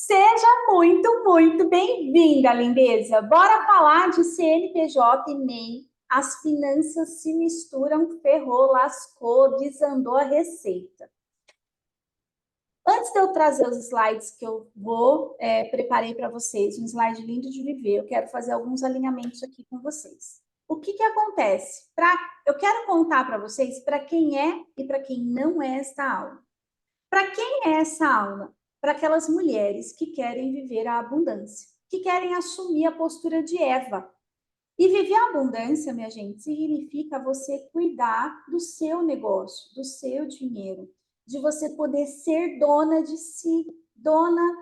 Seja muito bem-vinda, lindeza. Bora falar de CNPJ e MEI. As finanças se misturam, ferrou, lascou, desandou a receita. Antes de eu trazer os slides que eu preparei para vocês, um slide lindo de viver, eu quero fazer alguns alinhamentos aqui com vocês. O que acontece? Eu quero contar para vocês para quem é e para quem não é esta aula. Para quem é essa aula? Para aquelas mulheres que querem viver a abundância, que querem assumir a postura de Eva. E viver a abundância, minha gente, significa você cuidar do seu negócio, do seu dinheiro, de você poder ser dona de si, dona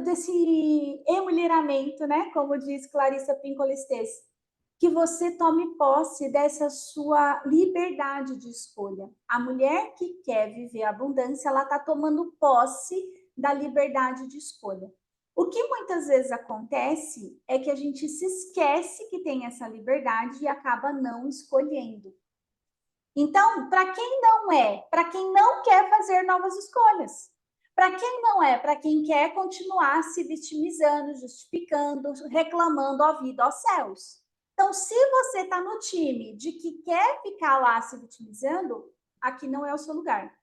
desse emulheramento, né? Como diz Clarissa Pinkola-Estes, que você tome posse dessa sua liberdade de escolha. A mulher que quer viver a abundância, ela está tomando posse da liberdade de escolha. O que muitas vezes acontece é que a gente se esquece que tem essa liberdade e acaba não escolhendo. Então, para quem não é, para quem não quer fazer novas escolhas, para quem não é, para quem quer continuar se vitimizando, justificando, reclamando a vida aos céus. Então, se você está no time de que quer ficar lá se vitimizando, aqui não é o seu lugar.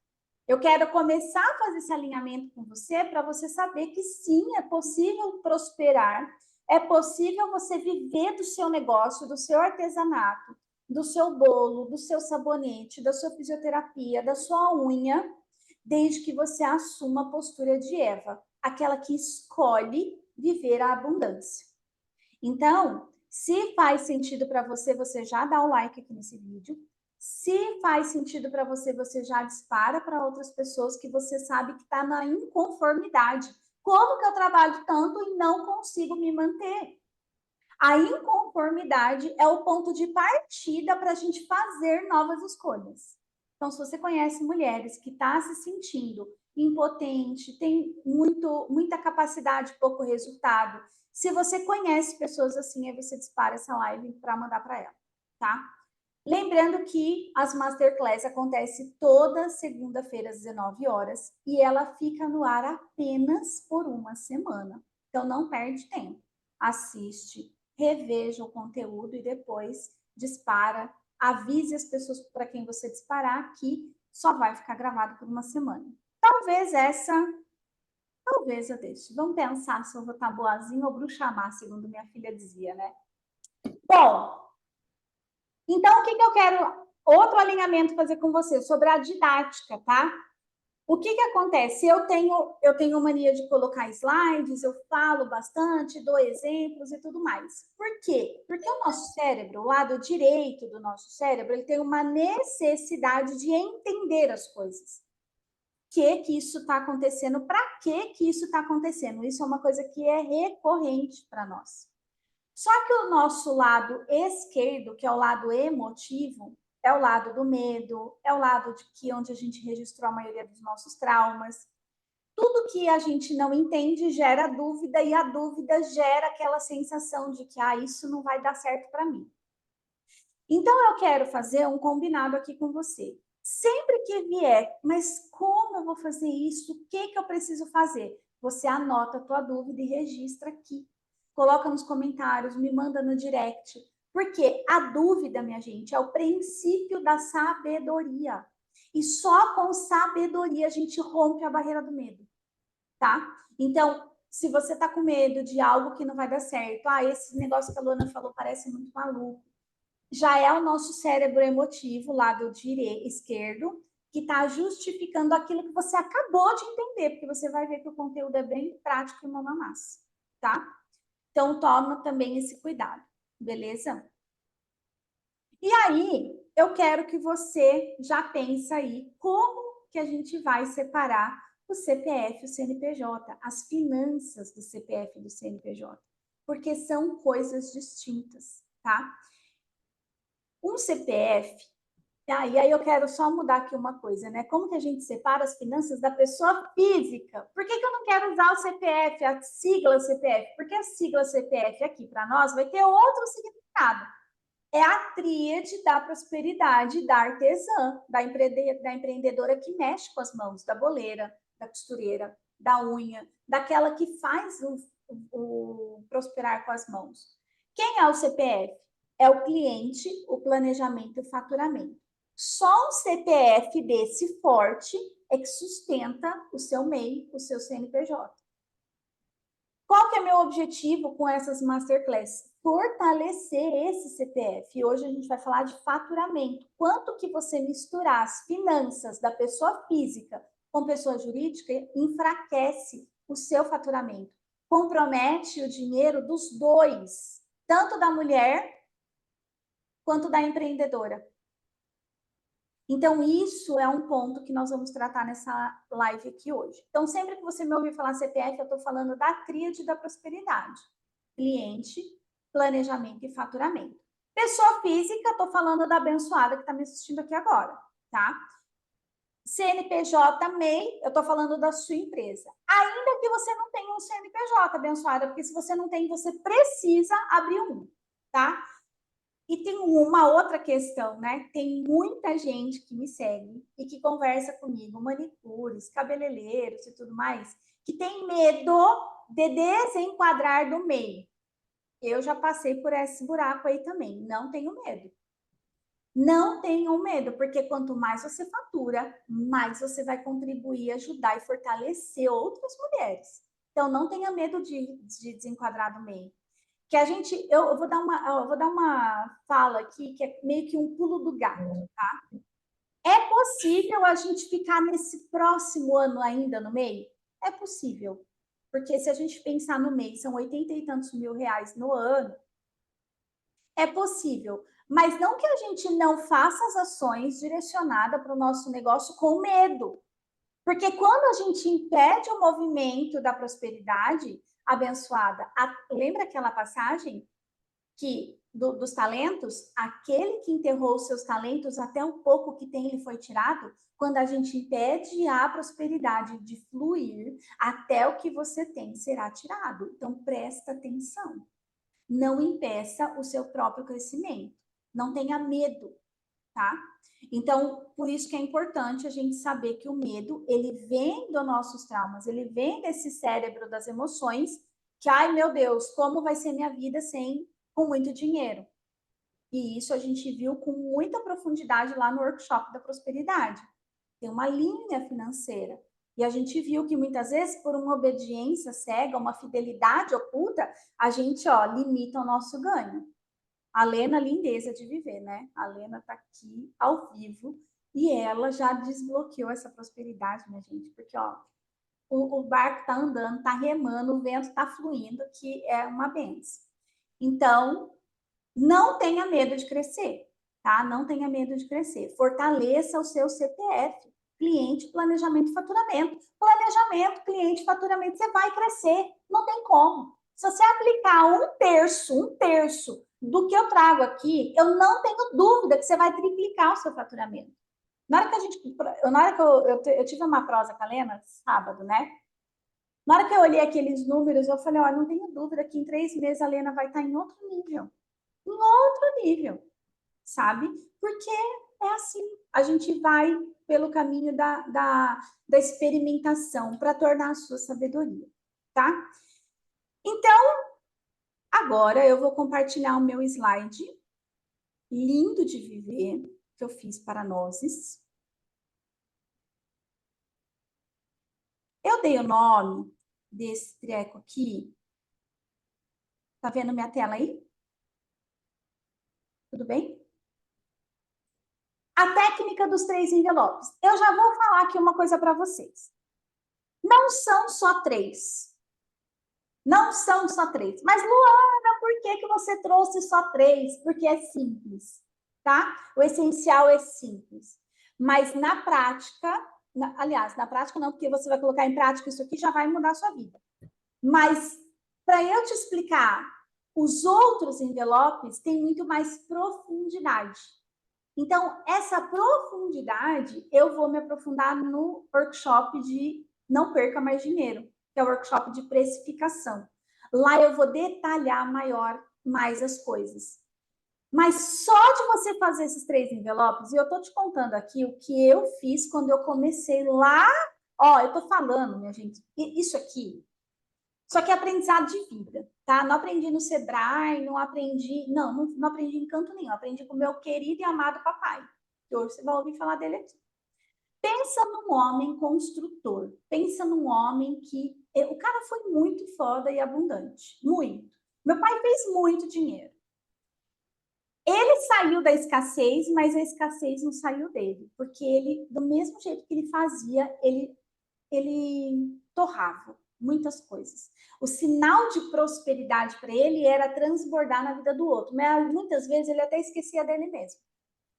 Eu quero começar a fazer esse alinhamento com você para você saber que sim, é possível prosperar, é possível você viver do seu negócio, do seu artesanato, do seu bolo, do seu sabonete, da sua fisioterapia, da sua unha, desde que você assuma a postura de Eva, aquela que escolhe viver a abundância. Então, se faz sentido para você, você já dá o like aqui nesse vídeo. Se faz sentido para você, você já dispara para outras pessoas que você sabe que está na inconformidade. Como que eu trabalho tanto e não consigo me manter? A inconformidade é o ponto de partida para a gente fazer novas escolhas. Então, se você conhece mulheres que estão se sentindo impotente, tem muita capacidade, pouco resultado, se você conhece pessoas assim, aí você dispara essa live para mandar para ela, tá? Lembrando que as Masterclass acontecem toda segunda-feira às 19 horas e ela fica no ar apenas por uma semana. Então, não perde tempo. Assiste, reveja o conteúdo e depois dispara. Avise as pessoas para quem você disparar que só vai ficar gravado por uma semana. Talvez eu deixe. Vamos pensar se eu vou estar boazinha ou bruxa má, segundo minha filha dizia, né? Bom, então, o que eu quero outro alinhamento fazer com você sobre a didática, tá? O que acontece? Eu tenho mania de colocar slides, eu falo bastante, dou exemplos e tudo mais. Por quê? Porque o nosso cérebro, o lado direito do nosso cérebro, ele tem uma necessidade de entender as coisas. Que isso está acontecendo? Para que isso está acontecendo? Isso é uma coisa que é recorrente para nós. Só que o nosso lado esquerdo, que é o lado emotivo, é o lado do medo, é o lado de que onde a gente registrou a maioria dos nossos traumas. Tudo que a gente não entende gera dúvida e a dúvida gera aquela sensação de que isso não vai dar certo para mim. Então eu quero fazer um combinado aqui com você. Sempre que vier, mas como eu vou fazer isso? O que eu preciso fazer? Você anota a tua dúvida e registra aqui. Coloca nos comentários, me manda no direct. Porque a dúvida, minha gente, é o princípio da sabedoria. E só com sabedoria a gente rompe a barreira do medo, tá? Então, se você tá com medo de algo que não vai dar certo, esse negócio que a Luana falou parece muito maluco, já é o nosso cérebro emotivo, lado esquerdo, que está justificando aquilo que você acabou de entender, porque você vai ver que o conteúdo é bem prático e mão na massa, tá? Então, toma também esse cuidado, beleza? E aí, eu quero que você já pense aí como que a gente vai separar o CPF e o CNPJ, as finanças do CPF e do CNPJ, porque são coisas distintas, tá? Um CPF, e aí eu quero só mudar aqui uma coisa, né? Como que a gente separa as finanças da pessoa física? Por que eu não quero usar o CPF, a sigla CPF? Porque a sigla CPF aqui para nós vai ter outro significado. É a tríade da prosperidade da artesã, da empreendedora que mexe com as mãos, da boleira, da costureira. da unha, daquela que faz o prosperar com as mãos. Quem é o CPF? É o cliente, o planejamento e o faturamento. Só um CPF desse forte é que sustenta o seu MEI, o seu CNPJ. Qual que é meu objetivo com essas masterclasses? Fortalecer esse CPF. E hoje a gente vai falar de faturamento. Quanto que você misturar as finanças da pessoa física com pessoa jurídica enfraquece o seu faturamento. Compromete o dinheiro dos dois, tanto da mulher quanto da empreendedora. Então, isso é um ponto que nós vamos tratar nessa live aqui hoje. Então, sempre que você me ouvir falar CPF, eu estou falando da tríade da prosperidade. Cliente, planejamento e faturamento. Pessoa física, estou falando da abençoada que está me assistindo aqui agora, tá? CNPJ, MEI, eu estou falando da sua empresa. Ainda que você não tenha um CNPJ, abençoada, porque se você não tem, você precisa abrir um, tá? E tem uma outra questão, né? Tem muita gente que me segue e que conversa comigo, manicures, cabeleireiros e tudo mais, que tem medo de desenquadrar do MEI. Eu já passei por esse buraco aí também. Não tenho medo. Não tenham medo, porque quanto mais você fatura, mais você vai contribuir, ajudar e fortalecer outras mulheres. Então, não tenha medo de desenquadrar do MEI. Que a gente, eu vou dar uma fala aqui que é meio que um pulo do gato, tá? É possível a gente ficar nesse próximo ano ainda no MEI? É possível. Porque se a gente pensar no mês, são 80 e tantos mil reais no ano, é possível. Mas não que a gente não faça as ações direcionadas para o nosso negócio com medo. Porque quando a gente impede o movimento da prosperidade abençoada, lembra aquela passagem que dos talentos, aquele que enterrou os seus talentos, até o pouco que tem ele foi tirado? Quando a gente impede a prosperidade de fluir, até o que você tem será tirado. Então, presta atenção. Não impeça o seu próprio crescimento. Não tenha medo, tá? Então, por isso que é importante a gente saber que o medo, ele vem dos nossos traumas, ele vem desse cérebro das emoções, que, ai meu Deus, como vai ser minha vida com muito dinheiro? E isso a gente viu com muita profundidade lá no workshop da prosperidade. Tem uma linha financeira. E a gente viu que muitas vezes, por uma obediência cega, uma fidelidade oculta, a gente, limita o nosso ganho. A Lena, lindeza de viver, né? A Lena tá aqui ao vivo e ela já desbloqueou essa prosperidade, minha gente, porque, o barco tá andando, tá remando, o vento tá fluindo, que é uma benção. Então, não tenha medo de crescer, tá? Não tenha medo de crescer. Fortaleça o seu CPF, cliente, planejamento e faturamento. Planejamento, cliente, faturamento, você vai crescer, não tem como. Se você aplicar um terço do que eu trago aqui, eu não tenho dúvida que você vai triplicar o seu faturamento. Na hora que eu tive uma prosa com a Lena, sábado, né? Na hora que eu olhei aqueles números, eu falei, olha, não tenho dúvida que em 3 meses a Lena vai estar em outro nível. Em outro nível, sabe? Porque é assim, a gente vai pelo caminho da experimentação para tornar a sua sabedoria, tá? Então, agora eu vou compartilhar o meu slide lindo de viver que eu fiz para nós. Eu dei o nome desse treco aqui. Tá vendo minha tela aí? Tudo bem? A técnica dos 3 envelopes. Eu já vou falar aqui uma coisa para vocês. Não são só 3. Não são só 3. Mas, Luana, por que você trouxe só 3? Porque é simples, tá? O essencial é simples. Mas na prática, aliás, na prática não, porque você vai colocar em prática isso aqui já vai mudar a sua vida. Mas, para eu te explicar, os outros envelopes têm muito mais profundidade. Então, essa profundidade, eu vou me aprofundar no workshop de Não Perca Mais Dinheiro, que é o workshop de precificação. Lá eu vou detalhar mais as coisas. Mas só de você fazer esses 3 envelopes, e eu estou te contando aqui o que eu fiz quando eu comecei lá Ó, eu tô falando, minha gente, isso aqui é aprendizado de vida, tá? Não aprendi no Sebrae, não aprendi em canto nenhum. Aprendi com o meu querido e amado papai, que hoje você vai ouvir falar dele aqui. Pensa num homem construtor. Pensa num homem que... O cara foi muito foda e abundante. Muito. Meu pai fez muito dinheiro. Ele saiu da escassez, mas a escassez não saiu dele. Porque ele, do mesmo jeito que ele fazia, ele torrava muitas coisas. O sinal de prosperidade para ele era transbordar na vida do outro. Mas muitas vezes ele até esquecia dele mesmo.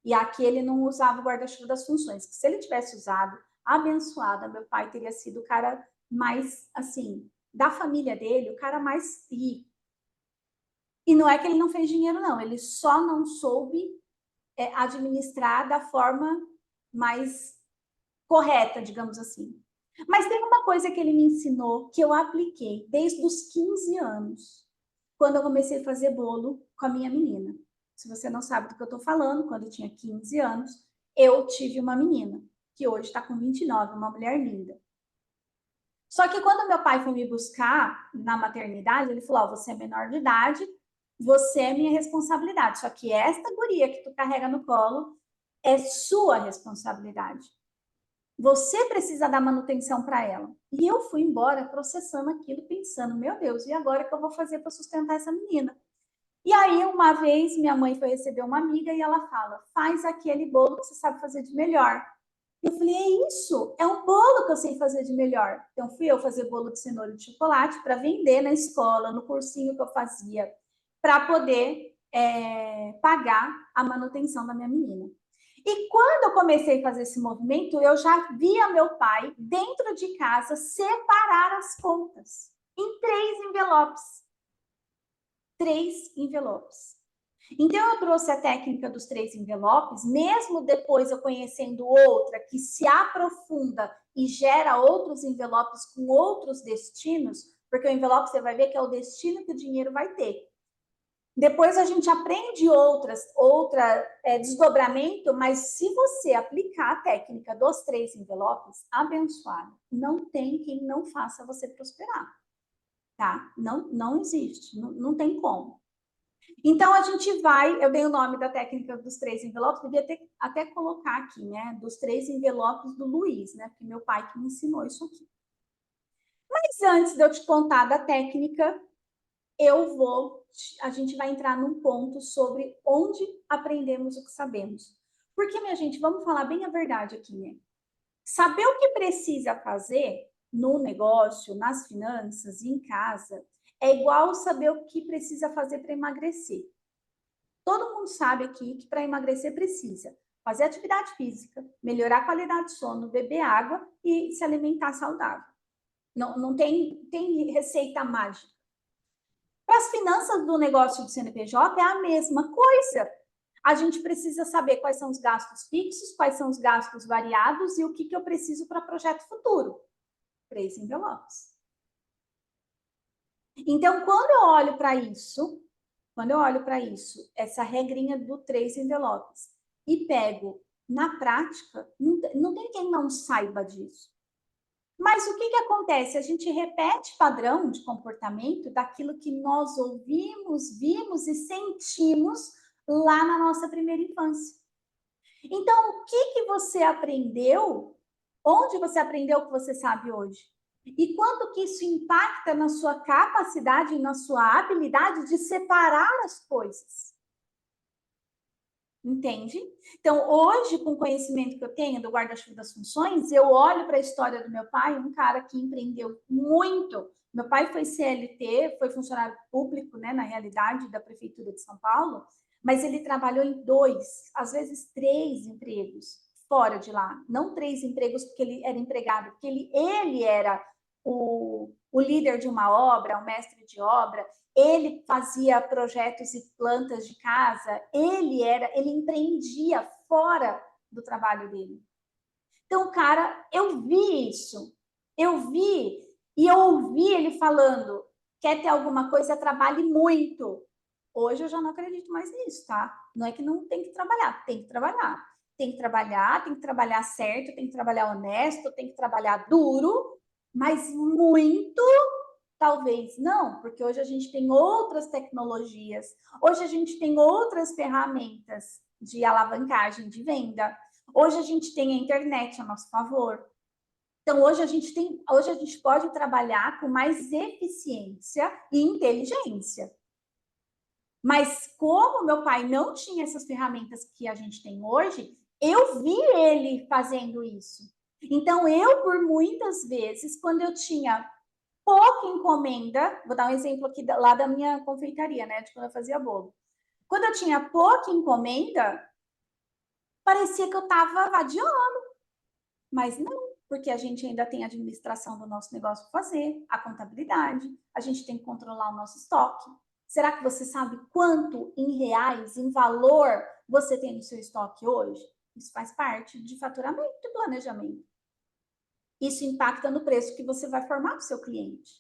E aqui ele não usava o guarda-chuva das funções. Se ele tivesse usado, abençoado, meu pai teria sido o cara mais, assim, da família dele, o cara mais rico. E não é que ele não fez dinheiro, não. Ele só não soube administrar da forma mais correta, digamos assim. Mas tem uma coisa que ele me ensinou que eu apliquei desde os 15 anos, quando eu comecei a fazer bolo com a minha menina. Se você não sabe do que eu estou falando, quando eu tinha 15 anos, eu tive uma menina, que hoje está com 29, uma mulher linda. Só que quando meu pai foi me buscar na maternidade, ele falou: você é menor de idade, você é minha responsabilidade. Só que esta guria que tu carrega no colo é sua responsabilidade. Você precisa dar manutenção para ela. E eu fui embora processando aquilo, pensando: meu Deus, e agora o que eu vou fazer para sustentar essa menina? E aí, uma vez, minha mãe foi receber uma amiga e ela fala: faz aquele bolo que você sabe fazer de melhor. Eu falei: é isso, é um bolo que eu sei fazer de melhor. Então, fui eu fazer bolo de cenoura e de chocolate para vender na escola, no cursinho que eu fazia, para poder pagar a manutenção da minha menina. E quando eu comecei a fazer esse movimento, eu já via meu pai, dentro de casa, separar as contas em 3 envelopes. 3 envelopes. Então, eu trouxe a técnica dos 3 envelopes, mesmo depois eu conhecendo outra que se aprofunda e gera outros envelopes com outros destinos, porque o envelope você vai ver que é o destino que o dinheiro vai ter. Depois a gente aprende outro desdobramento, mas se você aplicar a técnica dos 3 envelopes, abençoado, não tem quem não faça você prosperar, tá? Não existe, não tem como. Então, a gente vai, eu dei o nome da técnica dos 3 envelopes, devia até colocar aqui, né? Dos 3 envelopes do Luiz, né? Porque meu pai que me ensinou isso aqui. Mas antes de eu te contar da técnica, a gente vai entrar num ponto sobre onde aprendemos o que sabemos. Porque, minha gente, vamos falar bem a verdade aqui, né? Saber o que precisa fazer no negócio, nas finanças, em casa, é igual saber o que precisa fazer para emagrecer. Todo mundo sabe aqui que para emagrecer precisa fazer atividade física, melhorar a qualidade de sono, beber água e se alimentar saudável. Não tem receita mágica. Para as finanças do negócio do CNPJ é a mesma coisa. A gente precisa saber quais são os gastos fixos, quais são os gastos variados e o que eu preciso para projeto futuro. 3 envelopes. Então, quando eu olho para isso, essa regrinha do 3 envelopes, e pego na prática, não tem quem não saiba disso. Mas o que acontece? A gente repete padrão de comportamento daquilo que nós ouvimos, vimos e sentimos lá na nossa primeira infância. Então, o que você aprendeu? Onde você aprendeu o que você sabe hoje? E quanto que isso impacta na sua capacidade e na sua habilidade de separar as coisas? Entende? Então, hoje, com o conhecimento que eu tenho do guarda-chuva das funções, eu olho para a história do meu pai, um cara que empreendeu muito. Meu pai foi CLT, foi funcionário público, né, na realidade, da Prefeitura de São Paulo, mas ele trabalhou em 2, às vezes 3 empregos fora de lá. Não 3 empregos porque ele era empregado, porque ele era o líder de uma obra, o mestre de obra, ele fazia projetos e plantas de casa, ele empreendia fora do trabalho dele. Então, cara, eu vi isso, eu vi e eu ouvi ele falando: quer ter alguma coisa, trabalhe muito. Hoje eu já não acredito mais nisso, tá? Não é que não tem que trabalhar, tem que trabalhar. tem que trabalhar certo, tem que trabalhar honesto, tem que trabalhar duro, mas muito, talvez não, porque hoje a gente tem outras tecnologias, hoje a gente tem outras ferramentas de alavancagem de venda, hoje a gente tem a internet a nosso favor. Então, hoje a gente pode trabalhar com mais eficiência e inteligência. Mas como meu pai não tinha essas ferramentas que a gente tem hoje, eu vi ele fazendo isso. Então, eu, por muitas vezes, quando eu tinha pouca encomenda, vou dar um exemplo aqui lá da minha confeitaria, né, de quando eu fazia bolo. Quando eu tinha pouca encomenda, parecia que eu estava vadiando, mas não, porque a gente ainda tem a administração do nosso negócio para fazer, a contabilidade, a gente tem que controlar o nosso estoque. Será que você sabe quanto em reais, em valor, você tem no seu estoque hoje? Isso faz parte de faturamento e planejamento. Isso impacta no preço que você vai formar para o seu cliente.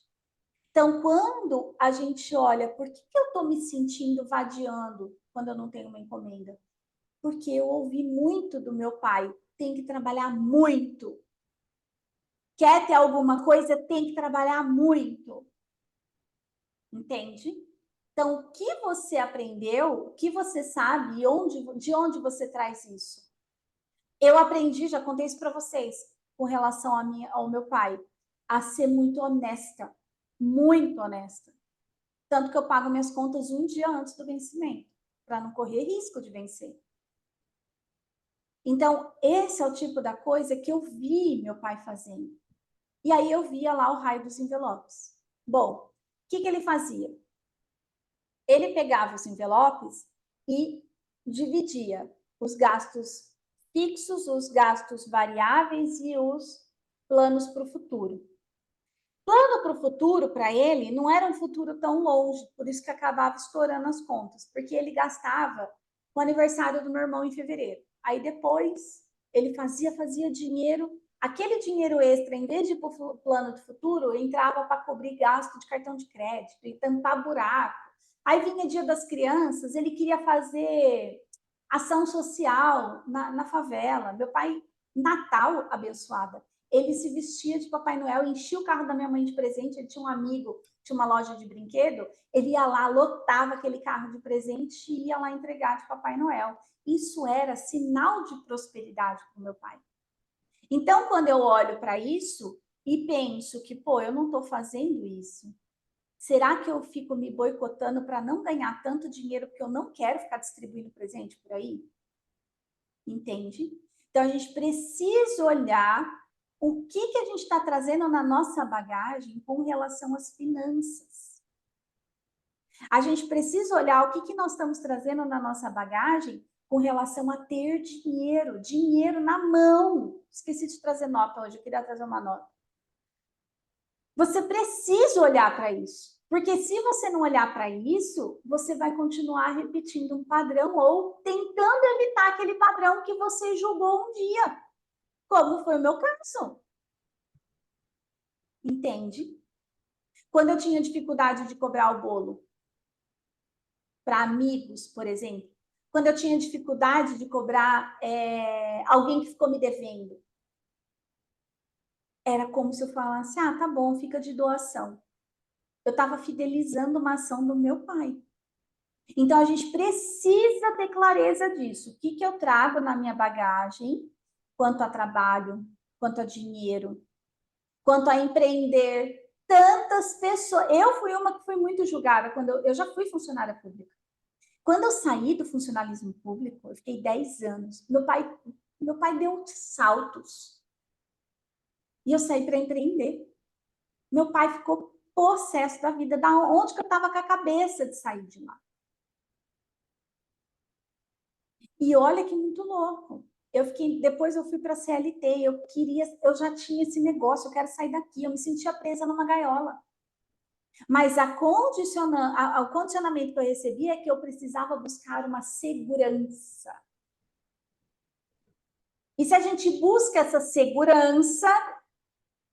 Então, quando a gente olha, por que eu estou me sentindo vadiando quando eu não tenho uma encomenda? Porque eu ouvi muito do meu pai, tem que trabalhar muito. Quer ter alguma coisa, tem que trabalhar muito. Entende? Então, o que você aprendeu, o que você sabe e de onde você traz isso? Eu aprendi, já contei isso para vocês, com relação ao meu pai, a ser muito honesta. Muito honesta. Tanto que eu pago minhas contas um dia antes do vencimento, para não correr risco de vencer. Então, esse é o tipo da coisa que eu vi meu pai fazendo. E aí eu via lá o raio dos envelopes. Bom, o que ele fazia? Ele pegava os envelopes e dividia os gastos fixos, os gastos variáveis e os planos para o futuro. Plano para o futuro, para ele, não era um futuro tão longe, por isso que acabava estourando as contas, porque ele gastava o aniversário do meu irmão em fevereiro. Aí depois ele fazia dinheiro, aquele dinheiro extra, em vez de ir para o plano do futuro, entrava para cobrir gasto de cartão de crédito e tampar buraco. Aí vinha Dia das Crianças, ele queria fazer ação social na favela. Meu pai, Natal abençoada, ele se vestia de Papai Noel, enchia o carro da minha mãe de presente. Ele tinha um amigo, tinha uma loja de brinquedo, ele ia lá, lotava aquele carro de presente e ia lá entregar de Papai Noel. Isso era sinal de prosperidade para o meu pai. Então, quando eu olho para isso e penso que, pô, eu não estou fazendo isso, será que eu fico me boicotando para não ganhar tanto dinheiro porque eu não quero ficar distribuindo presente por aí? Entende? Então, a gente precisa olhar o que a gente está trazendo na nossa bagagem com relação às finanças. A gente precisa olhar o que nós estamos trazendo na nossa bagagem com relação a ter dinheiro, dinheiro na mão. Esqueci de trazer nota hoje, eu queria trazer uma nota. Você precisa olhar para isso, porque se você não olhar para isso, você vai continuar repetindo um padrão ou tentando evitar aquele padrão que você julgou um dia, como foi o meu caso. Entende? Quando eu tinha dificuldade de cobrar o bolo para amigos, por exemplo, quando eu tinha dificuldade de cobrar alguém que ficou me devendo, era como se eu falasse, ah, tá bom, fica de doação. Eu estava fidelizando uma ação do meu pai. Então, a gente precisa ter clareza disso. O que eu trago na minha bagagem, quanto a trabalho, quanto a dinheiro, quanto a empreender. Tantas pessoas. Eu fui uma que fui muito julgada quando eu já fui funcionária pública. Quando eu saí do funcionalismo público, eu fiquei 10 anos. Meu pai deu saltos. E eu saí para empreender. Meu pai ficou possesso da vida, da onde que eu estava com a cabeça de sair de lá. E olha que muito louco. Depois eu fui para a CLT, eu já tinha esse negócio, eu quero sair daqui, eu me sentia presa numa gaiola. Mas o condicionamento que eu recebi é que eu precisava buscar uma segurança. E se a gente busca essa segurança,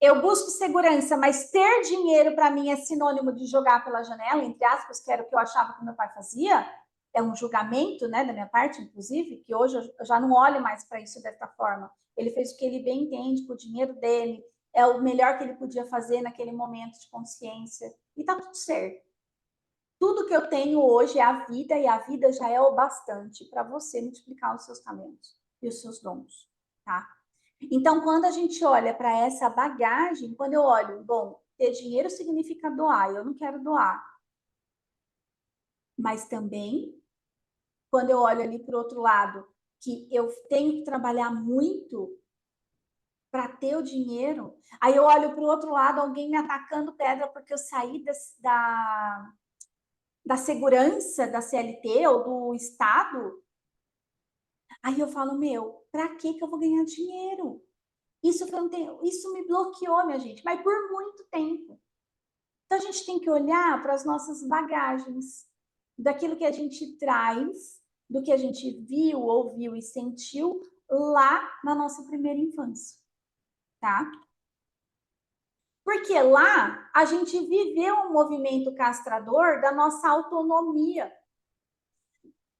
eu busco segurança, mas ter dinheiro para mim é sinônimo de jogar pela janela, entre aspas, que era o que eu achava que meu pai fazia, é um julgamento, né, da minha parte, inclusive, que hoje eu já não olho mais para isso dessa forma. Ele fez o que ele bem entende com o dinheiro dele, é o melhor que ele podia fazer naquele momento de consciência, e tá tudo certo. Tudo que eu tenho hoje é a vida, e a vida já é o bastante para você multiplicar os seus talentos e os seus dons, tá? Então, quando a gente olha para essa bagagem, quando eu olho, bom, ter dinheiro significa doar, eu não quero doar. Mas também, quando eu olho ali para o outro lado, que eu tenho que trabalhar muito para ter o dinheiro, aí eu olho para o outro lado, alguém me atacando pedra porque eu saí da segurança da CLT ou do Estado, aí eu falo, meu, para que eu vou ganhar dinheiro? Isso me bloqueou, minha gente, mas por muito tempo. Então, a gente tem que olhar para as nossas bagagens, daquilo que a gente traz, do que a gente viu, ouviu e sentiu lá na nossa primeira infância, tá? Porque lá a gente viveu um movimento castrador da nossa autonomia.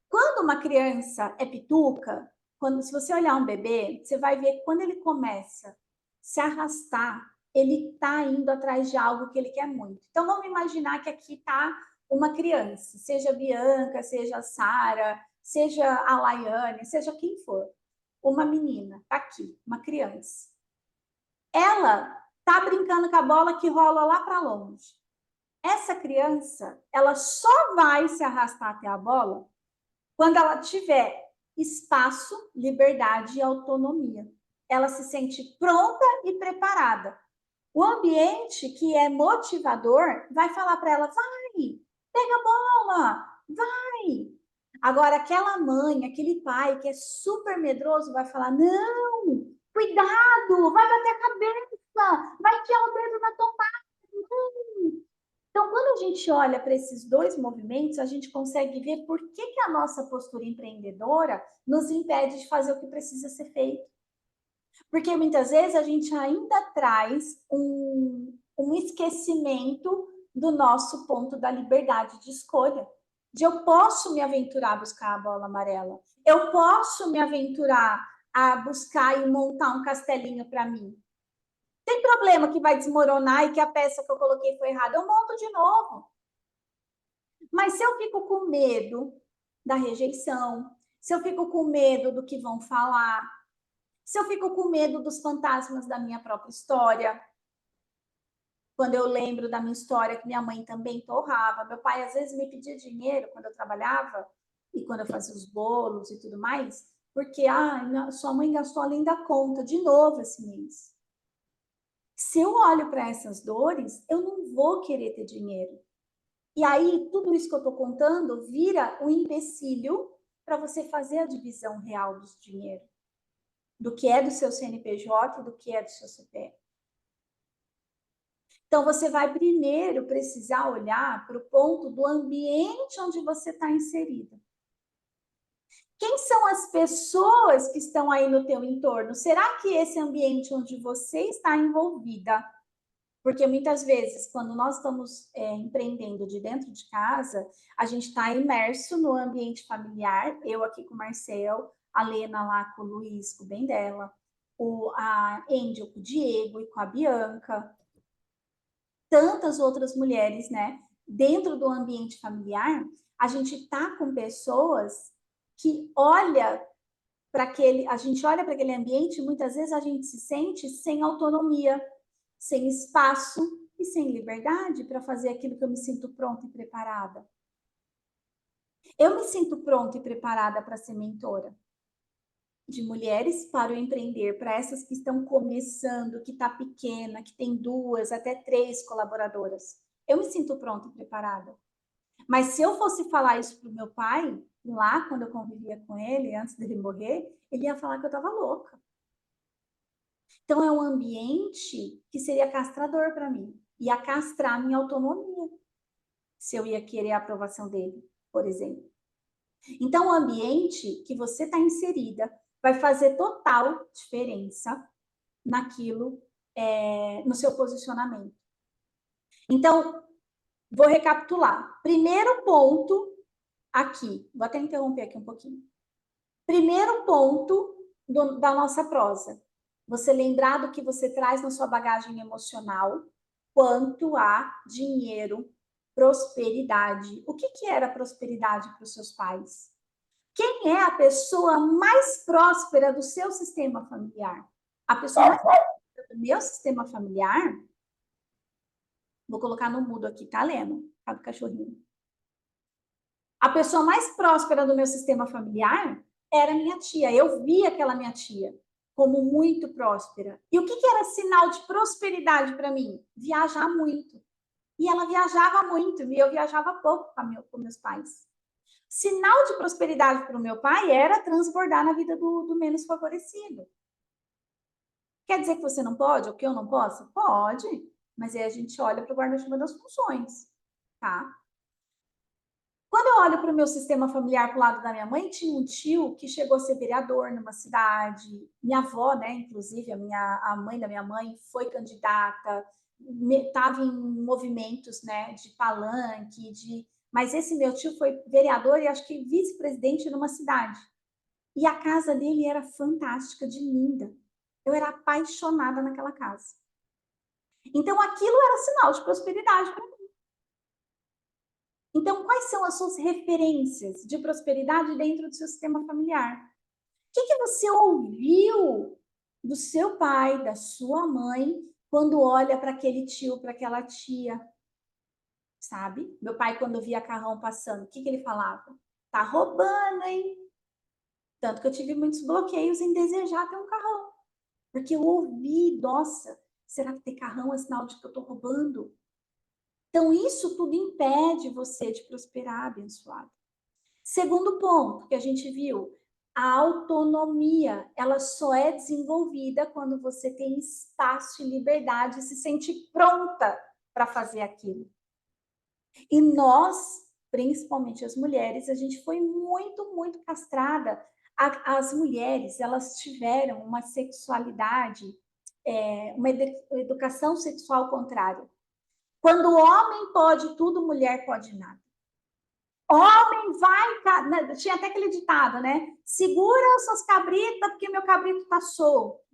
Quando uma criança é pituca, se você olhar um bebê, você vai ver que quando ele começa a se arrastar, ele está indo atrás de algo que ele quer muito. Então, vamos imaginar que aqui está uma criança, seja a Bianca, seja a Sara, seja a Laiane, seja quem for. Uma menina, está aqui, uma criança. Ela está brincando com a bola que rola lá para longe. Essa criança, ela só vai se arrastar até a bola quando ela tiver espaço, liberdade e autonomia. Ela se sente pronta e preparada. O ambiente que é motivador vai falar para ela: vai, pega a bola, vai. Agora, aquela mãe, aquele pai que é super medroso vai falar: não, cuidado, vai bater a cabeça, vai enfiar o dedo na tomada. Então, quando a gente olha para esses dois movimentos, a gente consegue ver por que a nossa postura empreendedora nos impede de fazer o que precisa ser feito. Porque muitas vezes a gente ainda traz um esquecimento do nosso ponto da liberdade de escolha. De eu posso me aventurar a buscar a bola amarela. Eu posso me aventurar a buscar e montar um castelinho para mim. Tem problema que vai desmoronar e que a peça que eu coloquei foi errada. Eu monto de novo. Mas se eu fico com medo da rejeição, se eu fico com medo do que vão falar, se eu fico com medo dos fantasmas da minha própria história, quando eu lembro da minha história, que minha mãe também torrava, meu pai às vezes me pedia dinheiro quando eu trabalhava e quando eu fazia os bolos e tudo mais, porque sua mãe gastou além da conta de novo esse mês. Se eu olho para essas dores, eu não vou querer ter dinheiro. E aí, tudo isso que eu estou contando vira um empecilho para você fazer a divisão real do dinheiro, do que é do seu CNPJ e do que é do seu CPF. Então, você vai primeiro precisar olhar para o ponto do ambiente onde você está inserida. Quem são as pessoas que estão aí no teu entorno? Será que esse ambiente onde você está envolvida, porque muitas vezes, quando nós estamos empreendendo de dentro de casa, a gente está imerso no ambiente familiar, eu aqui com o Marcel, a Lena lá com o Luiz, com o bem dela, a Angel com o Diego e com a Bianca, tantas outras mulheres, né? Dentro do ambiente familiar, a gente está com pessoas que a gente olha para aquele ambiente e muitas vezes a gente se sente sem autonomia, sem espaço e sem liberdade para fazer aquilo que eu me sinto pronta e preparada. Eu me sinto pronta e preparada para ser mentora de mulheres para o empreender, para essas que estão começando, que está pequena, que tem 2 até 3 colaboradoras. Eu me sinto pronta e preparada. Mas se eu fosse falar isso para o meu pai, lá quando eu convivia com ele, antes dele morrer, ele ia falar que eu estava louca. Então, é um ambiente que seria castrador para mim. Ia castrar a minha autonomia, se eu ia querer a aprovação dele, por exemplo. Então, o ambiente que você está inserida vai fazer total diferença naquilo, no seu posicionamento. Então, vou recapitular. Primeiro ponto, aqui, vou até interromper aqui um pouquinho. Primeiro ponto da nossa prosa, você lembrar do que você traz na sua bagagem emocional quanto a dinheiro, prosperidade. O que era prosperidade para os seus pais? Quem é a pessoa mais próspera do seu sistema familiar? A pessoa mais próspera do meu sistema familiar, vou colocar no mudo aqui, tá, Leno? Tá do cachorrinho. A pessoa mais próspera do meu sistema familiar era minha tia. Eu via aquela minha tia como muito próspera. E o que era sinal de prosperidade para mim? Viajar muito. E ela viajava muito, e eu viajava pouco com meus pais. Sinal de prosperidade para o meu pai era transbordar na vida do menos favorecido. Quer dizer que você não pode, ou que eu não posso? Pode, mas aí a gente olha para o guarda-chuva das funções, tá? Quando eu olho para o meu sistema familiar para o lado da minha mãe, tinha um tio que chegou a ser vereador numa cidade. Minha avó, né, inclusive, a mãe da minha mãe foi candidata, estava em movimentos, né, de palanque, mas esse meu tio foi vereador e acho que vice-presidente numa cidade. E a casa dele era fantástica, de linda. Eu era apaixonada naquela casa. Então, aquilo era sinal de prosperidade para mim. Então, quais são as suas referências de prosperidade dentro do seu sistema familiar? O que você ouviu do seu pai, da sua mãe, quando olha para aquele tio, para aquela tia? Sabe? Meu pai, quando via carrão passando, o que ele falava? Tá roubando, hein? Tanto que eu tive muitos bloqueios em desejar ter um carrão. Porque eu ouvi, nossa, será que ter carrão é sinal de que eu estou roubando? Então, isso tudo impede você de prosperar, abençoado. Segundo ponto que a gente viu, a autonomia, ela só é desenvolvida quando você tem espaço e liberdade e se sente pronta para fazer aquilo. E nós, principalmente as mulheres, a gente foi muito, muito castrada. As mulheres, elas tiveram uma sexualidade, uma educação sexual contrária. Quando o homem pode tudo, mulher pode nada. Homem vai, tinha até aquele ditado, né? Segura as suas cabritas, porque meu cabrito tá solto.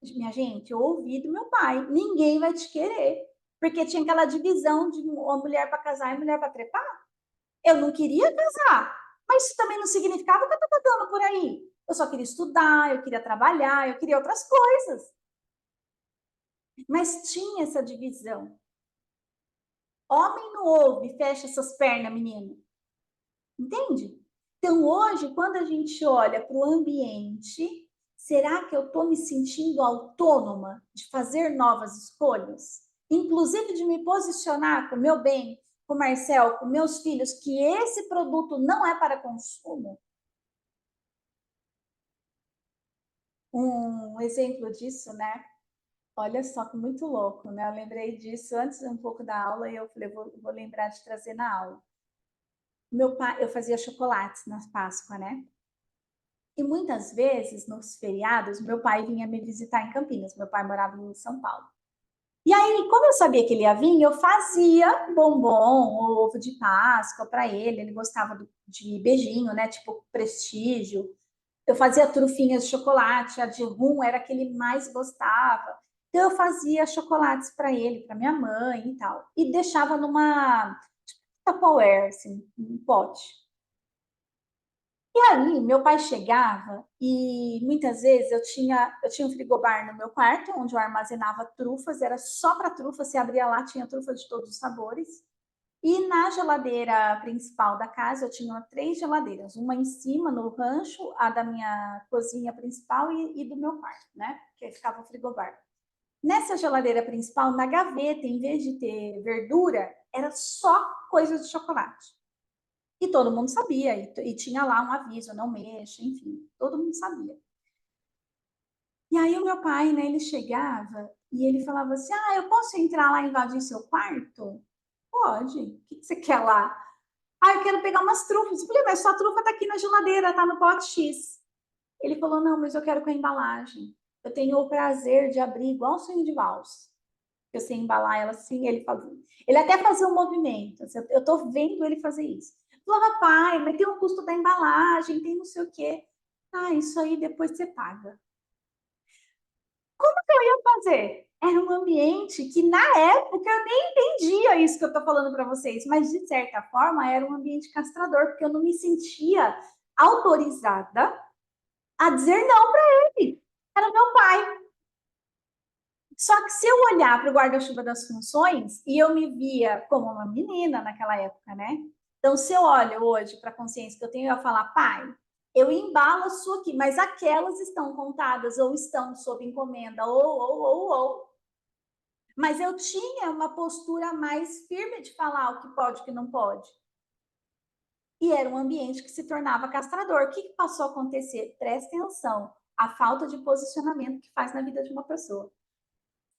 Minha gente, eu ouvi do meu pai, ninguém vai te querer. Porque tinha aquela divisão de uma mulher para casar e mulher para trepar. Eu não queria casar, mas isso também não significava que eu estava dando por aí. Eu só queria estudar, eu queria trabalhar, eu queria outras coisas. Mas tinha essa divisão. Homem não ouve, fecha essas pernas, menino. Entende? Então, hoje, quando a gente olha para o ambiente, será que eu estou me sentindo autônoma de fazer novas escolhas? Inclusive de me posicionar com o meu bem, com o Marcel, com meus filhos, que esse produto não é para consumo? Um exemplo disso, né? Olha só que muito louco, né? Eu lembrei disso antes um pouco da aula e eu falei, vou lembrar de trazer na aula. Meu pai, eu fazia chocolates na Páscoa, né? E muitas vezes, nos feriados, meu pai vinha me visitar em Campinas. Meu pai morava em São Paulo. E aí, como eu sabia que ele ia vir, eu fazia bombom, ovo de Páscoa para ele. Ele gostava de beijinho, né? Tipo prestígio. Eu fazia trufinhas de chocolate. A de rum era a que ele mais gostava. Então, eu fazia chocolates para ele, para minha mãe e tal. E deixava numa tipo, Tupperware, assim, um pote. E aí, meu pai chegava e muitas vezes eu tinha um frigobar no meu quarto, onde eu armazenava trufas, era só para trufa, você abria lá, tinha trufa de todos os sabores. E na geladeira principal da casa, eu tinha 3 geladeiras, uma em cima, no rancho, a da minha cozinha principal e do meu quarto, né? Que aí ficava o frigobar. Nessa geladeira principal, na gaveta, em vez de ter verdura, era só coisa de chocolate. E todo mundo sabia, e tinha lá um aviso, não mexa, enfim, todo mundo sabia. E aí o meu pai, né, ele chegava e ele falava assim, eu posso entrar lá e invadir seu quarto? Pode, o que você quer lá? Eu quero pegar umas trufas. Eu falei, mas sua trufa tá aqui na geladeira, tá no pote X. Ele falou, não, mas eu quero com a embalagem. Eu tenho o prazer de abrir igual o sonho de valsa. Eu sei embalar ela assim, ele fazia. Ele até fazia um movimento. Assim, eu tô vendo ele fazer isso. Falava, pai, mas tem o custo da embalagem, tem não sei o quê. Ah, isso aí depois você paga. Como que eu ia fazer? Era um ambiente que, na época, eu nem entendia isso que eu tô falando para vocês, mas, de certa forma, era um ambiente castrador, porque eu não me sentia autorizada a dizer não para ele. Era meu pai. Só que se eu olhar para o guarda-chuva das funções, e eu me via como uma menina naquela época, né? Então, se eu olho hoje para a consciência que eu tenho, eu ia falar, pai, eu embalo a sua aqui, mas aquelas estão contadas, ou estão sob encomenda, ou. Mas eu tinha uma postura mais firme de falar o que pode e o que não pode. E era um ambiente que se tornava castrador. O que passou a acontecer? Presta atenção, a falta de posicionamento que faz na vida de uma pessoa.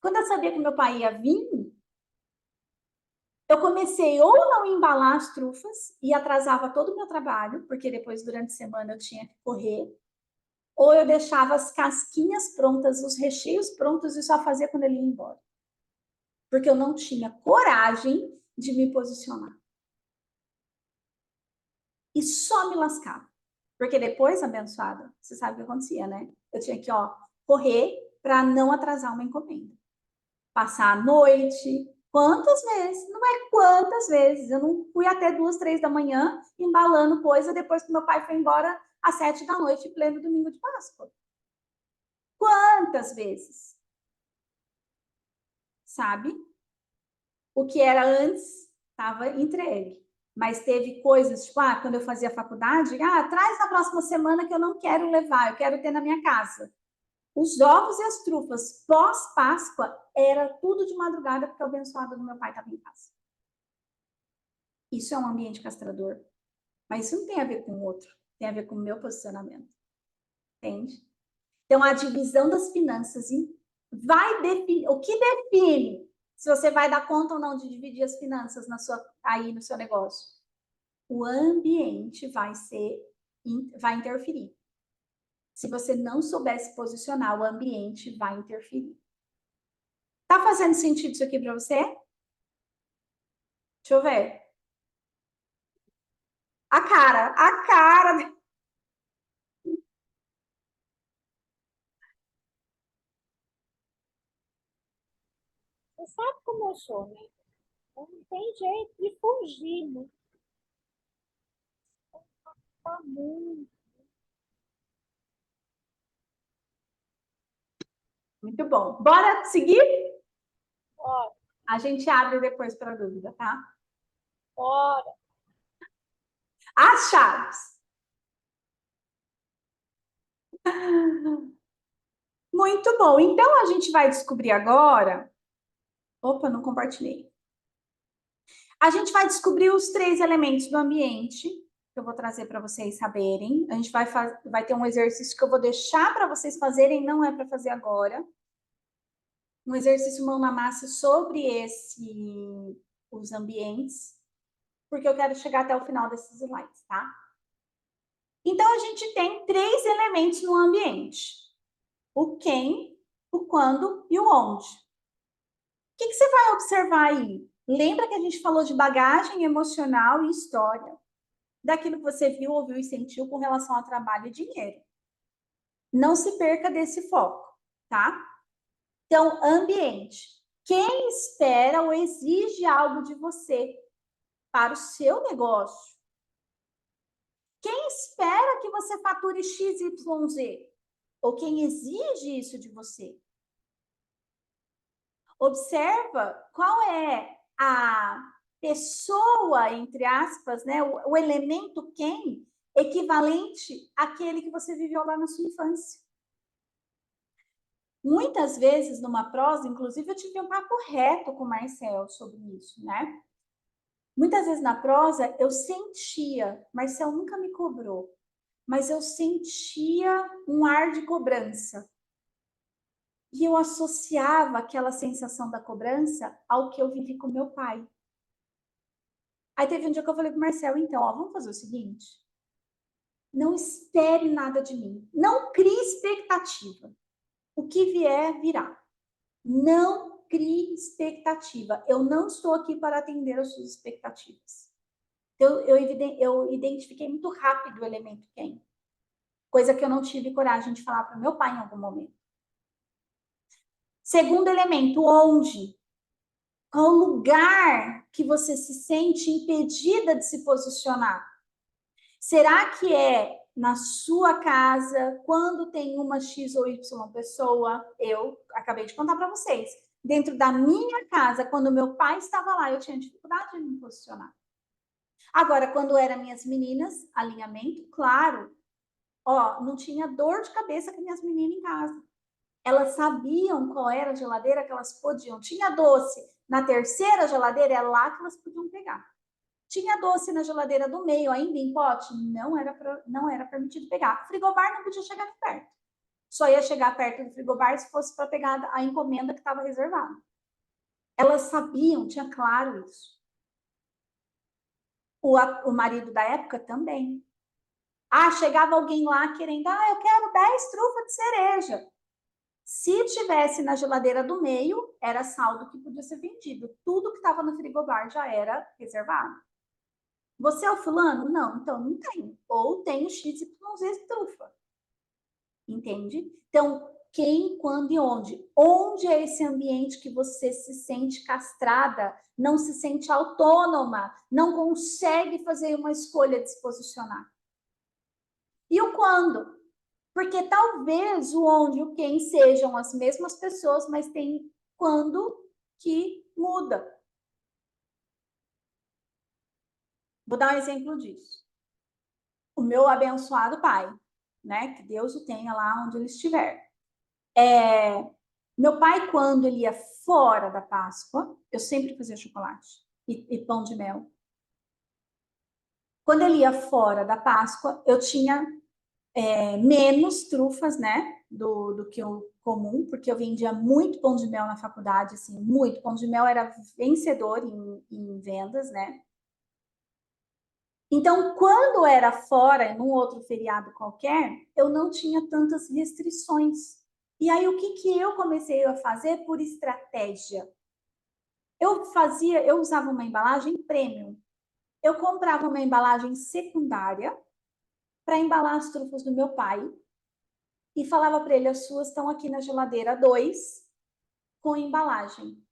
Quando eu sabia que meu pai ia vir, eu comecei ou não embalar as trufas e atrasava todo o meu trabalho, porque depois, durante a semana, eu tinha que correr, ou eu deixava as casquinhas prontas, os recheios prontos e só fazia quando ele ia embora. Porque eu não tinha coragem de me posicionar. E só me lascava. Porque depois, abençoada, você sabe o que acontecia, né? Eu tinha que, correr para não atrasar uma encomenda. Passar a noite. Quantas vezes? Não é quantas vezes. Eu não fui até 2, 3 da manhã embalando coisa depois que meu pai foi embora às 7 da noite, pleno domingo de Páscoa. Quantas vezes? Sabe? O que era antes estava entregue. Mas teve coisas, tipo, quando eu fazia faculdade, traz na próxima semana que eu não quero levar, eu quero ter na minha casa. Os ovos e as trufas pós-Páscoa era tudo de madrugada, porque o abençoado do meu pai estava em casa. Isso é um ambiente castrador. Mas isso não tem a ver com o outro, tem a ver com o meu posicionamento. Entende? Então, a divisão das finanças vai definir. O que define se você vai dar conta ou não de dividir as finanças aí no seu negócio? O ambiente vai interferir. Se você não souber se posicionar, o ambiente vai interferir. Tá fazendo sentido isso aqui para você? Deixa eu ver. A cara. Você sabe como eu sou, né? Não tem jeito de fugir, né? Tá muito. Muito bom. Bora seguir? Bora, A gente abre depois para dúvida, tá? bora. As chaves. Muito bom. Então, a gente vai descobrir agora. Opa, não compartilhei. A gente vai descobrir os 3 elementos do ambiente, que eu vou trazer para vocês saberem. A gente vai ter um exercício que eu vou deixar para vocês fazerem, não é para fazer agora. Um exercício mão na massa sobre os ambientes, porque eu quero chegar até o final desses slides, tá? Então, a gente tem 3 elementos no ambiente: o quem, o quando e o onde. O que você vai observar aí? Lembra que a gente falou de bagagem emocional e história, daquilo que você viu, ouviu e sentiu com relação ao trabalho e dinheiro. Não se perca desse foco, tá? Então, ambiente. Quem espera ou exige algo de você para o seu negócio? Quem espera que você fature XYZ? Ou quem exige isso de você? Observa qual é a pessoa, entre aspas, né, o elemento quem equivalente àquele que você viveu lá na sua infância. Muitas vezes, numa prosa, inclusive, eu tive um papo reto com o Marcel sobre isso, né? Muitas vezes na prosa eu sentia, Marcel nunca me cobrou, mas eu sentia um ar de cobrança. E eu associava aquela sensação da cobrança ao que eu vivi com meu pai. Aí teve um dia que eu falei pro Marcel, então, vamos fazer o seguinte: não espere nada de mim. Não crie expectativa. O que vier, virá. Não crie expectativa. Eu não estou aqui para atender as suas expectativas. Eu identifiquei muito rápido o elemento quem. Coisa que eu não tive coragem de falar para o meu pai em algum momento. Segundo elemento, onde? Qual o lugar que você se sente impedida de se posicionar? Será que é na sua casa, quando tem uma X ou Y pessoa? Eu acabei de contar para vocês. Dentro da minha casa, quando meu pai estava lá, eu tinha dificuldade de me posicionar. Agora, quando eram minhas meninas, alinhamento, claro. Ó, não tinha dor de cabeça com minhas meninas em casa. Elas sabiam qual era a geladeira que elas podiam. Tinha doce na terceira geladeira, é lá que elas podiam pegar. Tinha doce na geladeira do meio, ainda em pote, não era permitido pegar. Frigobar não podia chegar perto. Só ia chegar perto do frigobar se fosse para pegar a encomenda que estava reservada. Elas sabiam, tinha claro isso. O marido da época também. Ah, chegava alguém lá querendo, eu quero 10 trufas de cereja. Se tivesse na geladeira do meio, era saldo que podia ser vendido. Tudo que estava no frigobar já era reservado. Você é o fulano? Não, então não tem. Ou tem o XYZ trufa. Entende? Então, quem, quando e onde? Onde é esse ambiente que você se sente castrada, não se sente autônoma, não consegue fazer uma escolha de se posicionar? E o quando? Porque talvez o onde e o quem sejam as mesmas pessoas, mas tem quando que muda. Vou dar um exemplo disso. O meu abençoado pai, né? Que Deus o tenha lá onde ele estiver. Meu pai, quando ele ia fora da Páscoa, eu sempre fazia chocolate e pão de mel. Quando ele ia fora da Páscoa, eu tinha menos trufas, né, do que o comum, porque eu vendia muito pão de mel na faculdade, assim, muito. Pão de mel era vencedor em vendas, né? Então, quando era fora, num outro feriado qualquer, eu não tinha tantas restrições. E aí, o que eu comecei a fazer por estratégia? Eu usava uma embalagem premium. Eu comprava uma embalagem secundária para embalar as trufas do meu pai e falava para ele: as suas estão aqui na geladeira 2 com embalagem.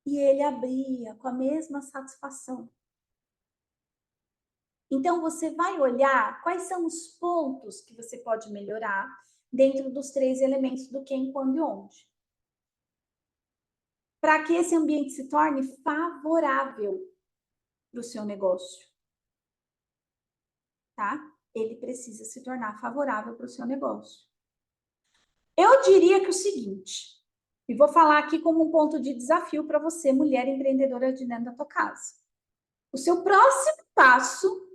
E ele abria com a mesma satisfação. Então, você vai olhar quais são os pontos que você pode melhorar dentro dos 3 elementos do quem, quando e onde. Para que esse ambiente se torne favorável para o seu negócio. Tá? Ele precisa se tornar favorável para o seu negócio. Eu diria que o seguinte, e vou falar aqui como um ponto de desafio para você, mulher empreendedora de dentro da tua casa. O seu próximo passo,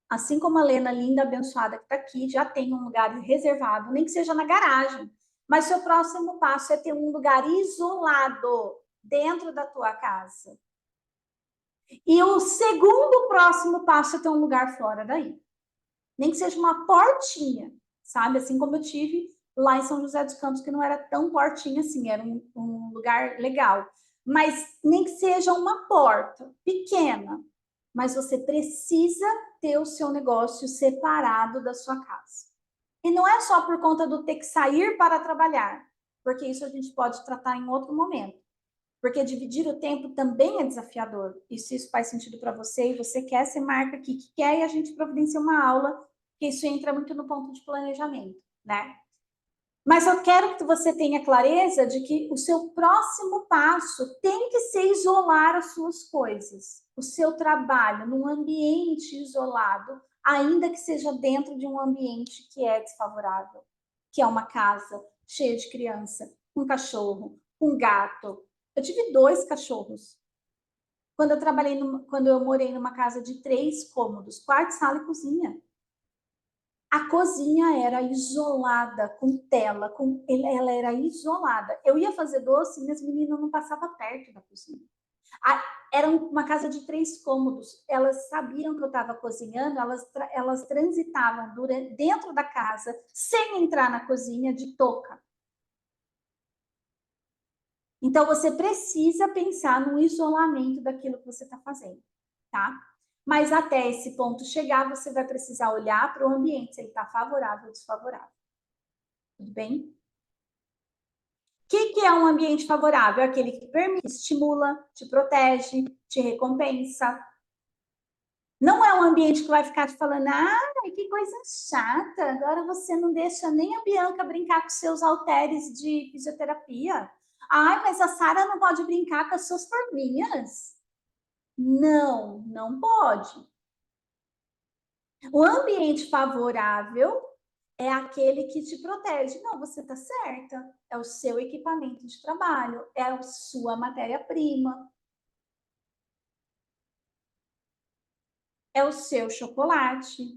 assim como a Lena linda, abençoada que está aqui, já tem um lugar reservado, nem que seja na garagem, mas seu próximo passo é ter um lugar isolado dentro da tua casa. E o segundo próximo passo é ter um lugar fora daí. Nem que seja uma portinha, sabe? Assim como eu tive lá em São José dos Campos, que não era tão portinha assim, era um lugar legal. Mas nem que seja uma porta pequena, mas você precisa ter o seu negócio separado da sua casa. E não é só por conta do ter que sair para trabalhar, porque isso a gente pode tratar em outro momento. Porque dividir o tempo também é desafiador. E se isso faz sentido para você e você quer, você marca aqui que quer e a gente providencia uma aula, que isso entra muito no ponto de planejamento, né? Mas eu quero que você tenha clareza de que o seu próximo passo tem que ser isolar as suas coisas, o seu trabalho num ambiente isolado, ainda que seja dentro de um ambiente que é desfavorável, que é uma casa cheia de criança, um cachorro, um gato. Eu tive 2 cachorros. Quando eu morei numa casa de 3 cômodos, quarto, sala e cozinha. A cozinha era isolada, com tela, ela era isolada. Eu ia fazer doce e minhas meninas não passavam perto da cozinha. Era uma casa de 3 cômodos. Elas sabiam que eu estava cozinhando, elas transitavam dentro da casa, sem entrar na cozinha, de touca. Então, você precisa pensar no isolamento daquilo que você está fazendo, tá? Mas até esse ponto chegar, você vai precisar olhar para o ambiente, se ele está favorável ou desfavorável. Tudo bem? O que é um ambiente favorável? É aquele que permite, estimula, te protege, te recompensa. Não é um ambiente que vai ficar te falando, ah, que coisa chata, agora você não deixa nem a Bianca brincar com seus halteres de fisioterapia. Ai, mas a Sara não pode brincar com as suas forminhas. Não, não pode. O ambiente favorável é aquele que te protege. Não, você está certa. É o seu equipamento de trabalho, é a sua matéria-prima, é o seu chocolate.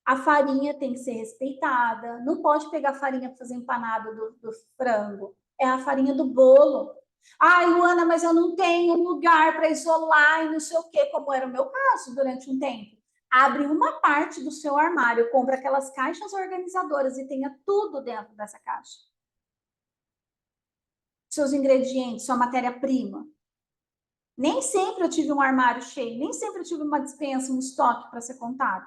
A farinha tem que ser respeitada. Não pode pegar farinha para fazer empanada do frango. É a farinha do bolo. Ai, Luana, mas eu não tenho lugar para isolar e não sei o quê, como era o meu caso durante um tempo. Abre uma parte do seu armário, compra aquelas caixas organizadoras e tenha tudo dentro dessa caixa. Seus ingredientes, sua matéria-prima. Nem sempre eu tive um armário cheio, nem sempre eu tive uma despensa, um estoque para ser contado.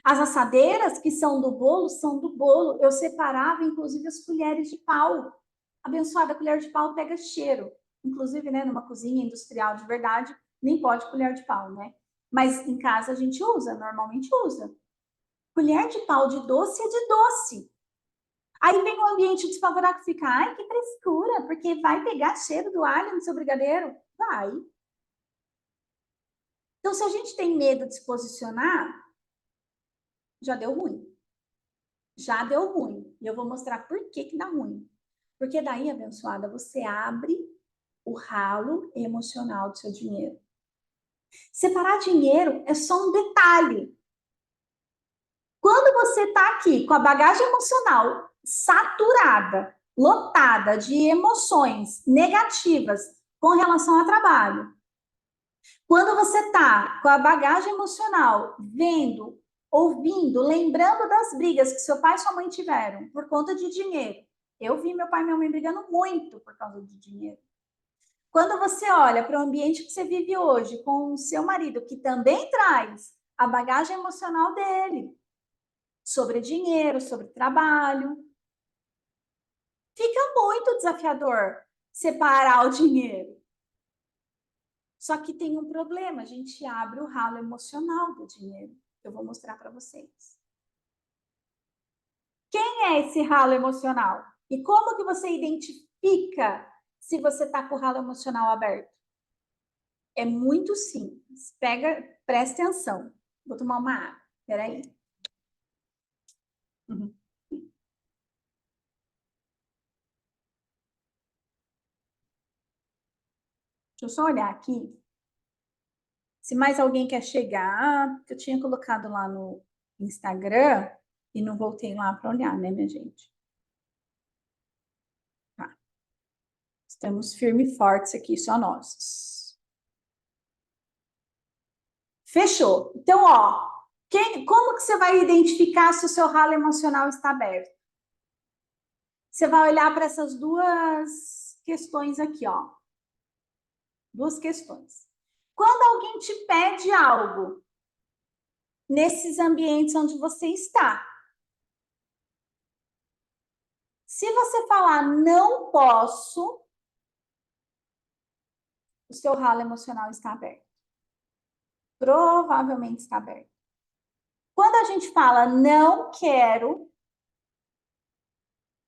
As assadeiras que são do bolo. Eu separava, inclusive, as colheres de pau. Abençoada, colher de pau pega cheiro. Inclusive, né, numa cozinha industrial de verdade, nem pode colher de pau, né? Mas em casa a gente usa, normalmente usa. Colher de pau de doce é de doce. Aí vem o ambiente desfavorável que fica, ai, que frescura, porque vai pegar cheiro do alho no seu brigadeiro. Vai. Então, se a gente tem medo de se posicionar, já deu ruim. Já deu ruim. E eu vou mostrar por que dá ruim. Porque daí, abençoada, você abre o ralo emocional do seu dinheiro. Separar dinheiro é só um detalhe. Quando você está aqui com a bagagem emocional saturada, lotada de emoções negativas com relação ao trabalho, quando você está com a bagagem emocional vendo, ouvindo, lembrando das brigas que seu pai e sua mãe tiveram por conta de dinheiro. Eu vi meu pai e minha mãe brigando muito por causa de dinheiro. Quando você olha para o ambiente que você vive hoje com o seu marido, que também traz a bagagem emocional dele sobre dinheiro, sobre trabalho, fica muito desafiador separar o dinheiro. Só que tem um problema, a gente abre o ralo emocional do dinheiro. Eu vou mostrar para vocês. Quem é esse ralo emocional? E como que você identifica se você está com o ralo emocional aberto? É muito simples. Presta atenção. Vou tomar uma água. Peraí. Uhum. Deixa eu só olhar aqui. Se mais alguém quer chegar, eu tinha colocado lá no Instagram e não voltei lá para olhar, né, minha gente? Tá. Estamos firmes e fortes aqui, só nós. Fechou. Então, ó, como que você vai identificar se o seu ralo emocional está aberto? Você vai olhar para essas duas questões aqui, ó. Duas questões. Quando alguém te pede algo nesses ambientes onde você está, se você falar não posso, o seu ralo emocional está aberto. Provavelmente está aberto. Quando a gente fala não quero,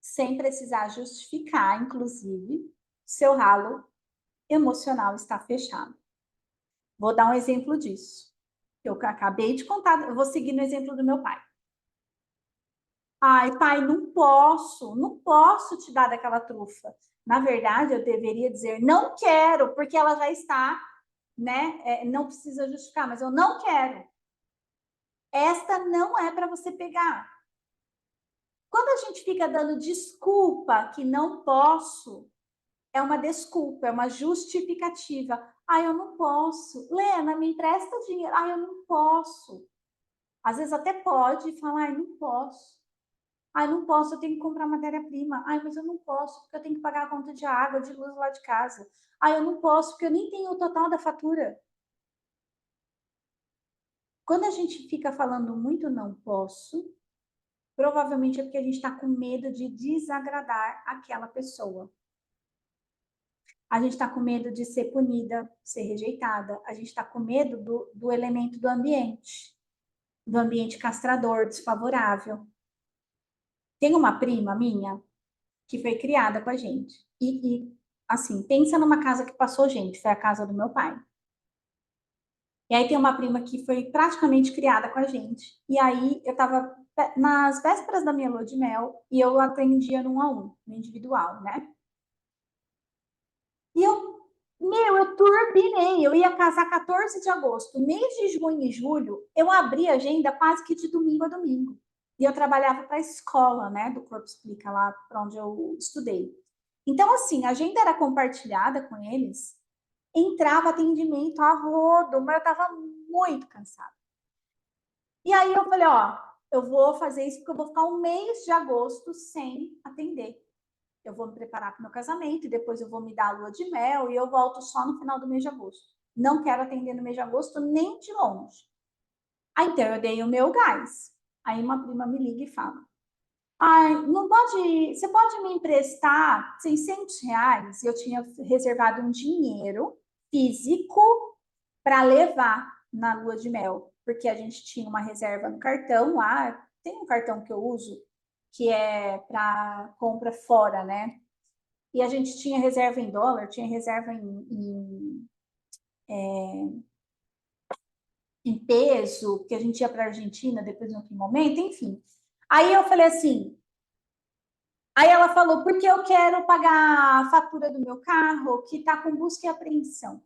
sem precisar justificar, inclusive, seu ralo emocional está fechado. Vou dar um exemplo disso. Eu acabei de contar, eu vou seguir no exemplo do meu pai. Ai, pai, não posso te dar daquela trufa. Na verdade, eu deveria dizer não quero, porque ela já está, né? Não precisa justificar, mas eu não quero. Esta não é para você pegar. Quando a gente fica dando desculpa que não posso, é uma desculpa, é uma justificativa. Ah, eu não posso. Lena, me empresta dinheiro. Ah, eu não posso. Às vezes até pode falar, ah, não posso. Ai, não posso, eu tenho que comprar matéria-prima. Ai, mas eu não posso, porque eu tenho que pagar a conta de água, de luz lá de casa. Ai, eu não posso, porque eu nem tenho o total da fatura. Quando a gente fica falando muito não posso, provavelmente é porque a gente está com medo de desagradar aquela pessoa. A gente está com medo de ser punida, ser rejeitada. A gente está com medo do elemento do ambiente castrador, desfavorável. Tem uma prima minha que foi criada com a gente. Assim, pensa numa casa que passou gente, foi a casa do meu pai. E aí tem uma prima que foi praticamente criada com a gente. E aí eu estava nas vésperas da minha lua de mel e eu atendia no 1 a 1, no individual, né? E eu turbinei, eu ia casar 14 de agosto. Mês de junho e julho, eu abri a agenda quase que de domingo a domingo. E eu trabalhava para a escola, né, do Corpo Explica, lá para onde eu estudei. Então, assim, a agenda era compartilhada com eles, entrava atendimento a rodo, mas eu estava muito cansada. E aí eu falei, ó, eu vou fazer isso porque eu vou ficar um mês de agosto sem atender. Eu vou me preparar para o meu casamento e depois eu vou me dar a lua de mel e eu volto só no final do mês de agosto. Não quero atender no mês de agosto nem de longe. Aí então eu dei o meu gás. Aí uma prima me liga e fala: ai, não pode, você pode me emprestar R$ 600? Eu tinha reservado um dinheiro físico para levar na lua de mel, porque a gente tinha uma reserva no cartão lá. Tem um cartão que eu uso que é para compra fora, né? E a gente tinha reserva em dólar, tinha reserva em peso, que a gente ia para a Argentina depois, em outro momento, enfim. Aí eu falei assim, aí ela falou, porque eu quero pagar a fatura do meu carro, que está com busca e apreensão.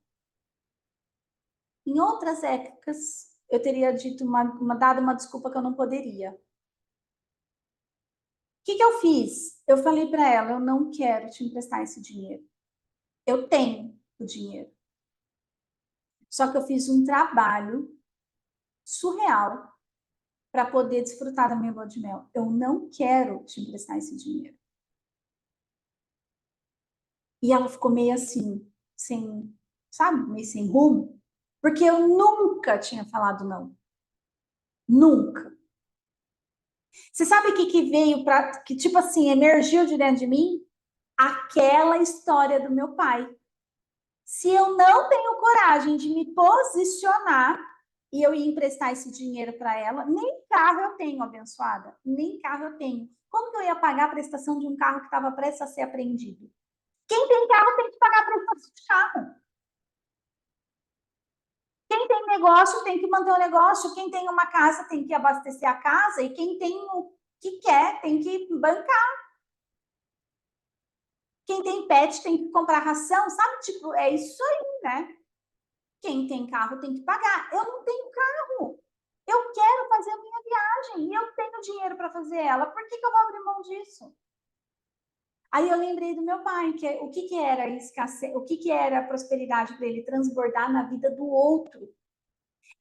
Em outras épocas, eu teria dito dado uma desculpa que eu não poderia. O que eu fiz? Eu falei para ela, eu não quero te emprestar esse dinheiro. Eu tenho o dinheiro. Só que eu fiz um trabalho surreal para poder desfrutar da minha lua de mel. Eu não quero te emprestar esse dinheiro. E ela ficou meio assim, sem, sabe, meio sem rumo, porque eu nunca tinha falado não. Nunca. Você sabe o que veio para que, tipo assim, emergiu de dentro de mim? Aquela história do meu pai. Se eu não tenho coragem de me posicionar e eu ia emprestar esse dinheiro para ela, nem carro eu tenho, abençoada, nem carro eu tenho. Como que eu ia pagar a prestação de um carro que estava prestes a ser apreendido? Quem tem carro tem que pagar a prestação de carro. Quem tem negócio tem que manter o negócio. Quem tem uma casa tem que abastecer a casa. E quem tem o que quer tem que bancar. Quem tem pet tem que comprar ração, sabe? Tipo, é isso aí, né? Quem tem carro tem que pagar. Eu não tenho carro. Eu quero fazer a minha viagem e eu tenho dinheiro para fazer ela. Por que eu vou abrir mão disso? Aí eu lembrei do meu pai, o que era escassez, o que era a prosperidade para ele transbordar na vida do outro.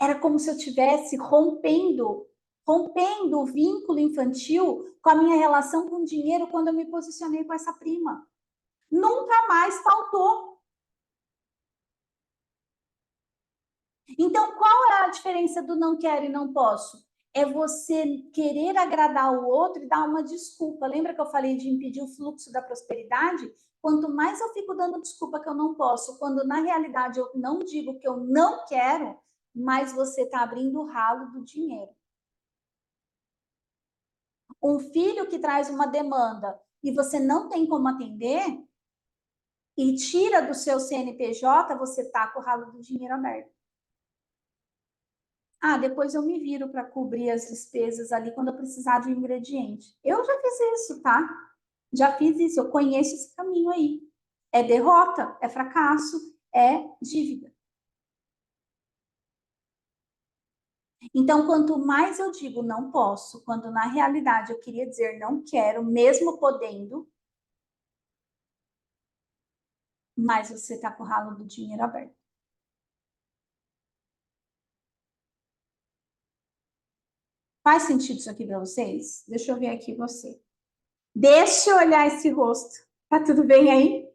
Era como se eu tivesse rompendo o vínculo infantil com a minha relação com o dinheiro quando eu me posicionei com essa prima. Nunca mais faltou. Então, qual é a diferença do não quero e não posso? É você querer agradar o outro e dar uma desculpa. Lembra que eu falei de impedir o fluxo da prosperidade? Quanto mais eu fico dando desculpa que eu não posso, quando na realidade eu não digo que eu não quero, mais você está abrindo o ralo do dinheiro. Um filho que traz uma demanda e você não tem como atender e tira do seu CNPJ, você está com o ralo do dinheiro aberto. Ah, depois eu me viro para cobrir as despesas ali quando eu precisar de um ingrediente. Eu já fiz isso, tá? Já fiz isso, eu conheço esse caminho aí. É derrota, é fracasso, é dívida. Então, quanto mais eu digo não posso, quando na realidade eu queria dizer não quero, mesmo podendo, mais você está com o ralo do dinheiro aberto. Faz sentido isso aqui para vocês? Deixa eu ver aqui você. Deixa eu olhar esse rosto. Tá tudo bem aí?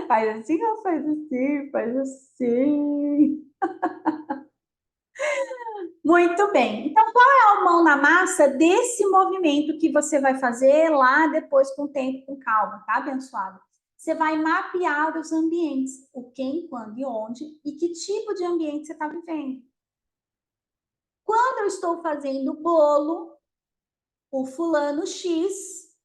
Faz assim ou faz assim? Faz assim. Muito bem. Então, qual é a mão na massa desse movimento que você vai fazer lá depois com o tempo, com calma, tá, abençoado? Você vai mapear os ambientes, o quem, quando e onde, e que tipo de ambiente você está vivendo. Quando eu estou fazendo bolo, o fulano X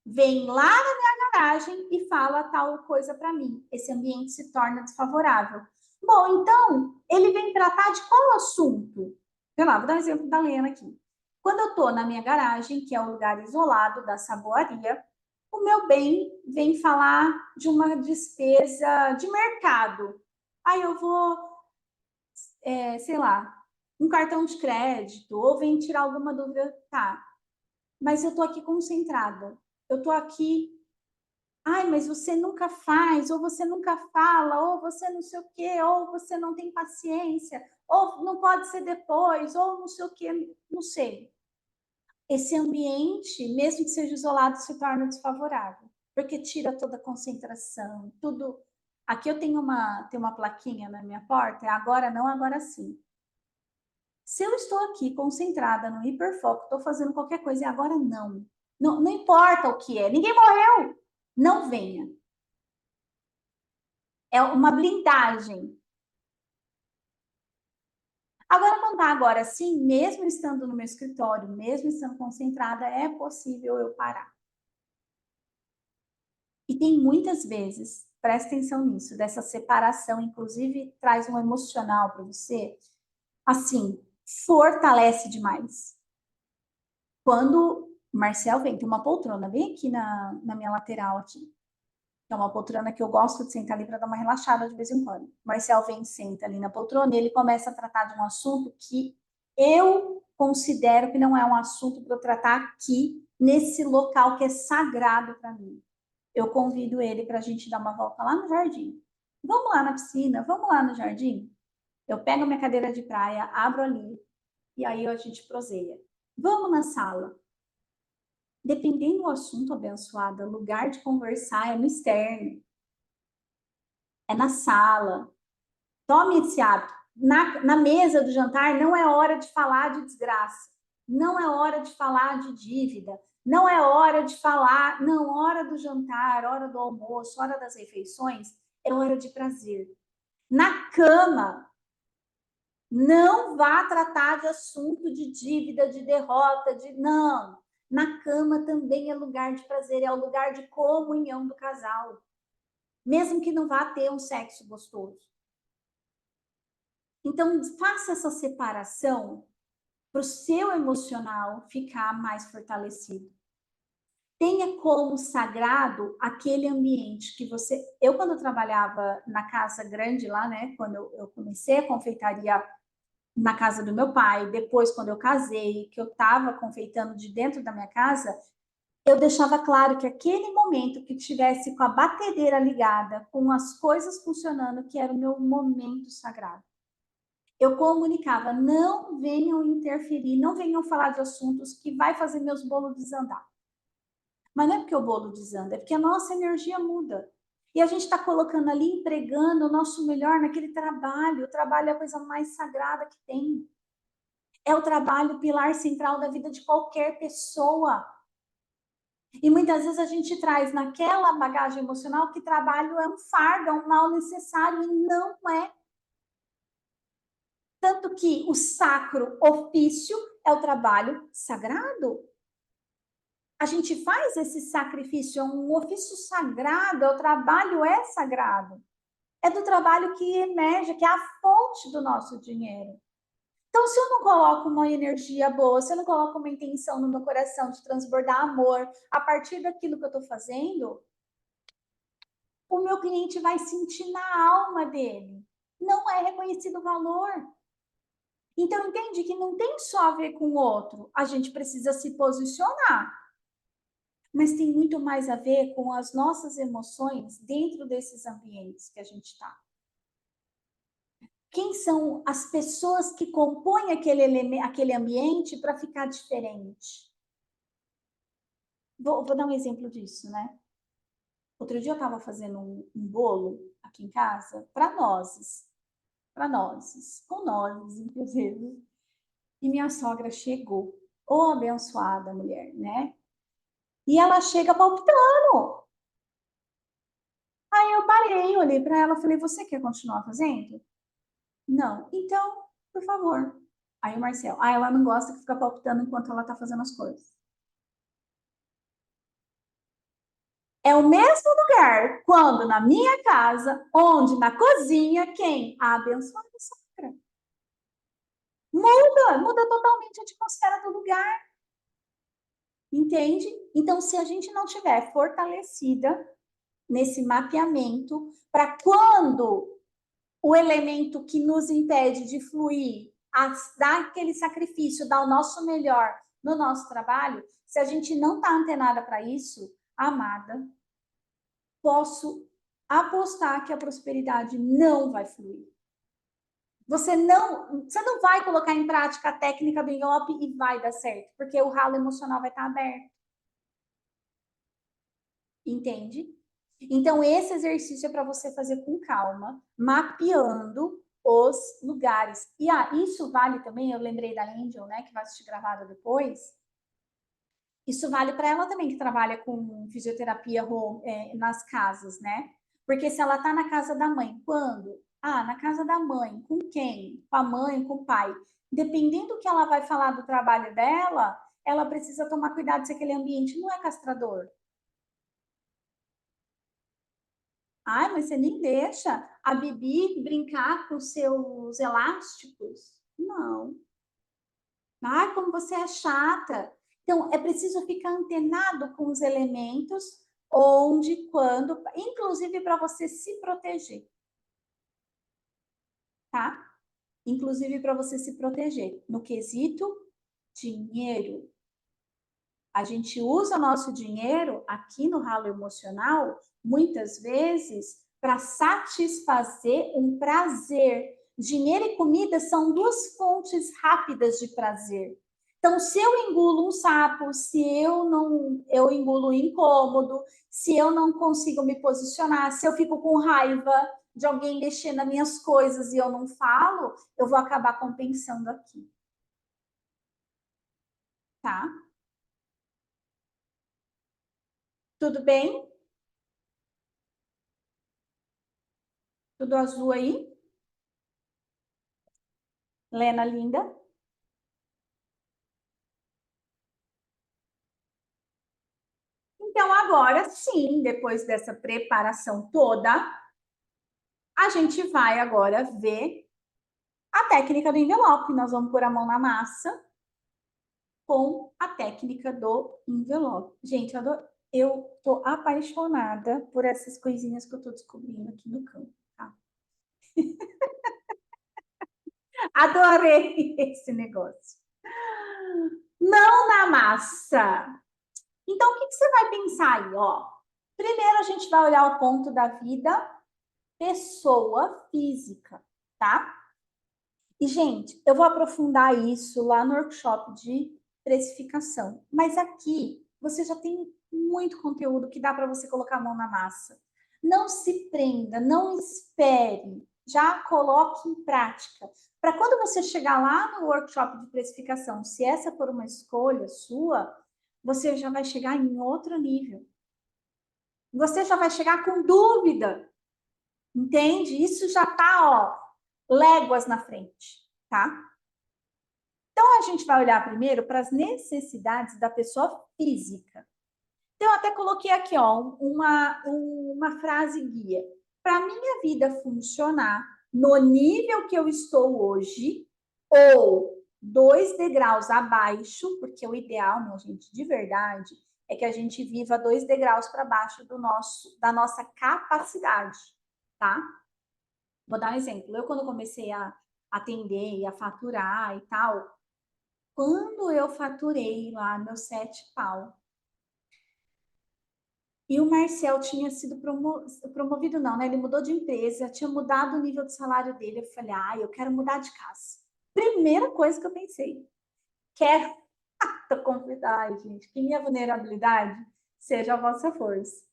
vem lá na minha garagem e fala tal coisa para mim. Esse ambiente se torna desfavorável. Bom, então, ele vem tratar de qual assunto? Sei lá, vou dar um exemplo da Lena aqui. Quando eu estou na minha garagem, que é o lugar isolado da saboaria, o meu bem vem falar de uma despesa de mercado. Aí eu vou, sei lá, um cartão de crédito, ou vem tirar alguma dúvida, tá. Mas eu estou aqui concentrada. Eu estou aqui. Ai, mas você nunca faz, ou você nunca fala, ou você não sei o quê, ou você não tem paciência, ou não pode ser depois, ou não sei o quê, não sei. Esse ambiente, mesmo que seja isolado, se torna desfavorável, porque tira toda a concentração, tudo. Aqui eu tenho uma plaquinha na minha porta, é agora não, agora sim. Se eu estou aqui concentrada no hiperfoco, estou fazendo qualquer coisa e agora não. Não, não importa o que é, ninguém morreu, não venha. É uma blindagem. Agora, contar agora sim, mesmo estando no meu escritório, mesmo estando concentrada, é possível eu parar. E tem muitas vezes, presta atenção nisso, dessa separação, inclusive traz um emocional para você, assim, fortalece demais. Quando o Marcel vem, tem uma poltrona bem aqui na minha lateral aqui. É uma poltrona que eu gosto de sentar ali para dar uma relaxada de vez em quando. O Marcel vem e senta ali na poltrona e ele começa a tratar de um assunto que eu considero que não é um assunto para eu tratar aqui, nesse local que é sagrado para mim. Eu convido ele para a gente dar uma volta lá no jardim. Vamos lá na piscina, vamos lá no jardim? Eu pego minha cadeira de praia, abro ali e aí a gente proseia. Vamos na sala. Dependendo do assunto, abençoada, lugar de conversar é no externo, é na sala. Tome esse hábito. Na mesa do jantar não é hora de falar de desgraça, não é hora de falar de dívida, não é hora de falar, não, hora do jantar, hora do almoço, hora das refeições, é hora de prazer. Na cama, não vá tratar de assunto de dívida, de derrota, de não. Na cama também é lugar de prazer, é o lugar de comunhão do casal, mesmo que não vá ter um sexo gostoso. Então, faça essa separação para o seu emocional ficar mais fortalecido. Tenha como sagrado aquele ambiente que você. Eu, quando eu trabalhava na casa grande lá, né? Quando eu comecei a confeitaria na casa do meu pai, depois, quando eu casei, que eu estava confeitando de dentro da minha casa, eu deixava claro que aquele momento que tivesse com a batedeira ligada, com as coisas funcionando, que era o meu momento sagrado. Eu comunicava, não venham interferir, não venham falar de assuntos que vai fazer meus bolos desandar. Mas não é porque o bolo desanda, é porque a nossa energia muda. E a gente está colocando ali, empregando o nosso melhor naquele trabalho. O trabalho é a coisa mais sagrada que tem. É o trabalho pilar central da vida de qualquer pessoa. E muitas vezes a gente traz naquela bagagem emocional que trabalho é um fardo, é um mal necessário, e não é. Tanto que o sacro ofício é o trabalho sagrado. A gente faz esse sacrifício, é um ofício sagrado, o trabalho é sagrado. É do trabalho que emerge, que é a fonte do nosso dinheiro. Então, se eu não coloco uma energia boa, se eu não coloco uma intenção no meu coração de transbordar amor a partir daquilo que eu estou fazendo, o meu cliente vai sentir na alma dele. Não é reconhecido o valor. Então, entende que não tem só a ver com o outro. A gente precisa se posicionar. Mas tem muito mais a ver com as nossas emoções dentro desses ambientes que a gente está. Quem são as pessoas que compõem aquele ambiente para ficar diferente? Vou dar um exemplo disso, né? Outro dia eu estava fazendo um bolo aqui em casa para nozes, com nozes, inclusive. E minha sogra chegou, ô abençoada mulher, né? E ela chega palpitando. Aí eu parei, olhei para ela e falei: Você quer continuar fazendo? Não. Então, por favor. Aí o Marcel, ela não gosta que fica palpitando enquanto ela tá fazendo as coisas. É o mesmo lugar quando na minha casa, onde na cozinha, quem? A abençoada sogra. Muda totalmente a atmosfera do lugar. Entende? Então, se a gente não tiver fortalecida nesse mapeamento, para quando o elemento que nos impede de fluir, dar aquele sacrifício, dar o nosso melhor no nosso trabalho, se a gente não está antenada para isso, amada, posso apostar que a prosperidade não vai fluir. Você não vai colocar em prática a técnica do envelope e vai dar certo, porque o ralo emocional vai estar aberto. Entende? Então, esse exercício é para você fazer com calma, mapeando os lugares. E isso vale também, eu lembrei da Angel, né, que vai assistir gravado depois. Isso vale para ela também, que trabalha com fisioterapia nas casas, né? Porque se ela está na casa da mãe, quando? Na casa da mãe, com quem? Com a mãe, com o pai. Dependendo do que ela vai falar do trabalho dela, ela precisa tomar cuidado se aquele ambiente não é castrador. Mas você nem deixa a Bibi brincar com seus elásticos? Não. Como você é chata. Então, é preciso ficar antenado com os elementos, onde, quando, inclusive para você se proteger, tá? Inclusive para você se proteger. No quesito dinheiro, a gente usa nosso dinheiro aqui no ralo emocional, muitas vezes, para satisfazer um prazer. Dinheiro e comida são duas fontes rápidas de prazer. Então, se eu engulo um sapo, se eu engulo um incômodo, se eu não consigo me posicionar, se eu fico com raiva de alguém mexer nas minhas coisas e eu não falo, eu vou acabar compensando aqui, tá? Tudo bem? Tudo azul aí? Lena linda. Então, agora sim, depois dessa preparação toda, a gente vai agora ver a técnica do envelope. Nós vamos pôr a mão na massa com a técnica do envelope. Gente, eu tô apaixonada por essas coisinhas que eu tô descobrindo aqui no campo, tá? Adorei esse negócio. Não na massa. Então, o que você vai pensar aí, ó? Primeiro, a gente vai olhar o ponto da vida pessoa física, tá? E, gente, eu vou aprofundar isso lá no workshop de precificação. Mas aqui você já tem muito conteúdo que dá para você colocar a mão na massa. Não se prenda, não espere, já coloque em prática. Para quando você chegar lá no workshop de precificação, se essa for uma escolha sua, você já vai chegar em outro nível. Você já vai chegar com dúvida, entende? Isso já está, ó, léguas na frente, tá? Então, a gente vai olhar primeiro para as necessidades da pessoa física. Então, eu até coloquei aqui, ó, uma frase guia. Para minha vida funcionar no nível que eu estou hoje, ou 2 degraus abaixo, porque o ideal, minha gente, de verdade, é que a gente viva 2 degraus para baixo da nossa capacidade, tá? Vou dar um exemplo. Eu, quando comecei a atender, a faturar e tal, quando eu faturei lá meus 7 pau, E o Marcel tinha sido promovido, não, né? Ele mudou de empresa, tinha mudado o nível de salário dele. Eu falei, eu quero mudar de casa. Primeira coisa que eu pensei, quero convidar, gente, que minha vulnerabilidade seja a vossa força.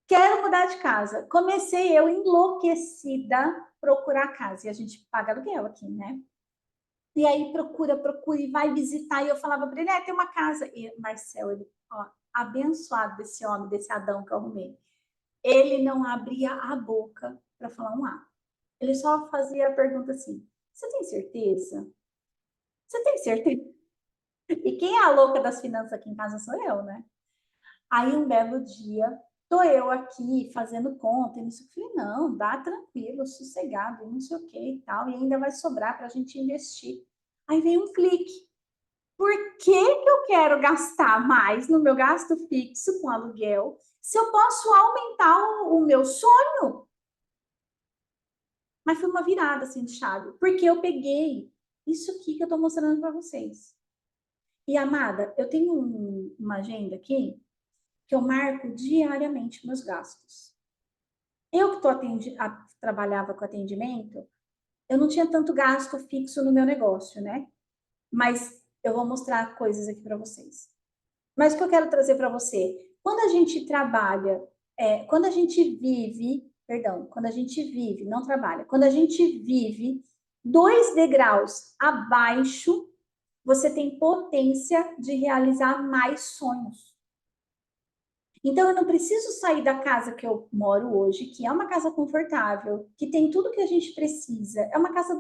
Quero mudar de casa. Comecei eu enlouquecida procurar casa. E a gente paga aluguel aqui, né? E aí procura e vai visitar. E eu falava para ele, tem uma casa. E Marcel, ele, ó, abençoado desse homem, desse Adão que eu arrumei. Ele não abria a boca para falar um A. Ele só fazia a pergunta assim: você tem certeza? Você tem certeza? E quem é a louca das finanças aqui em casa sou eu, né? Aí um belo dia, tô eu aqui fazendo conta, e não sei o que, falei, não, dá tranquilo, sossegado, não sei o que e tal, e ainda vai sobrar para a gente investir. Aí vem um clique. Por que eu quero gastar mais no meu gasto fixo com aluguel se eu posso aumentar o meu sonho? Mas foi uma virada assim de chave, porque eu peguei isso aqui que eu estou mostrando para vocês. E amada, eu tenho uma agenda aqui que eu marco diariamente meus gastos. Eu que trabalhava com atendimento, eu não tinha tanto gasto fixo no meu negócio, né? Mas eu vou mostrar coisas aqui para vocês. Mas o que eu quero trazer para você, quando a gente trabalha, quando a gente vive, perdão, quando a gente vive, não trabalha, quando a gente vive 2 degraus abaixo, você tem potência de realizar mais sonhos. Então, eu não preciso sair da casa que eu moro hoje, que é uma casa confortável, que tem tudo que a gente precisa. É uma casa,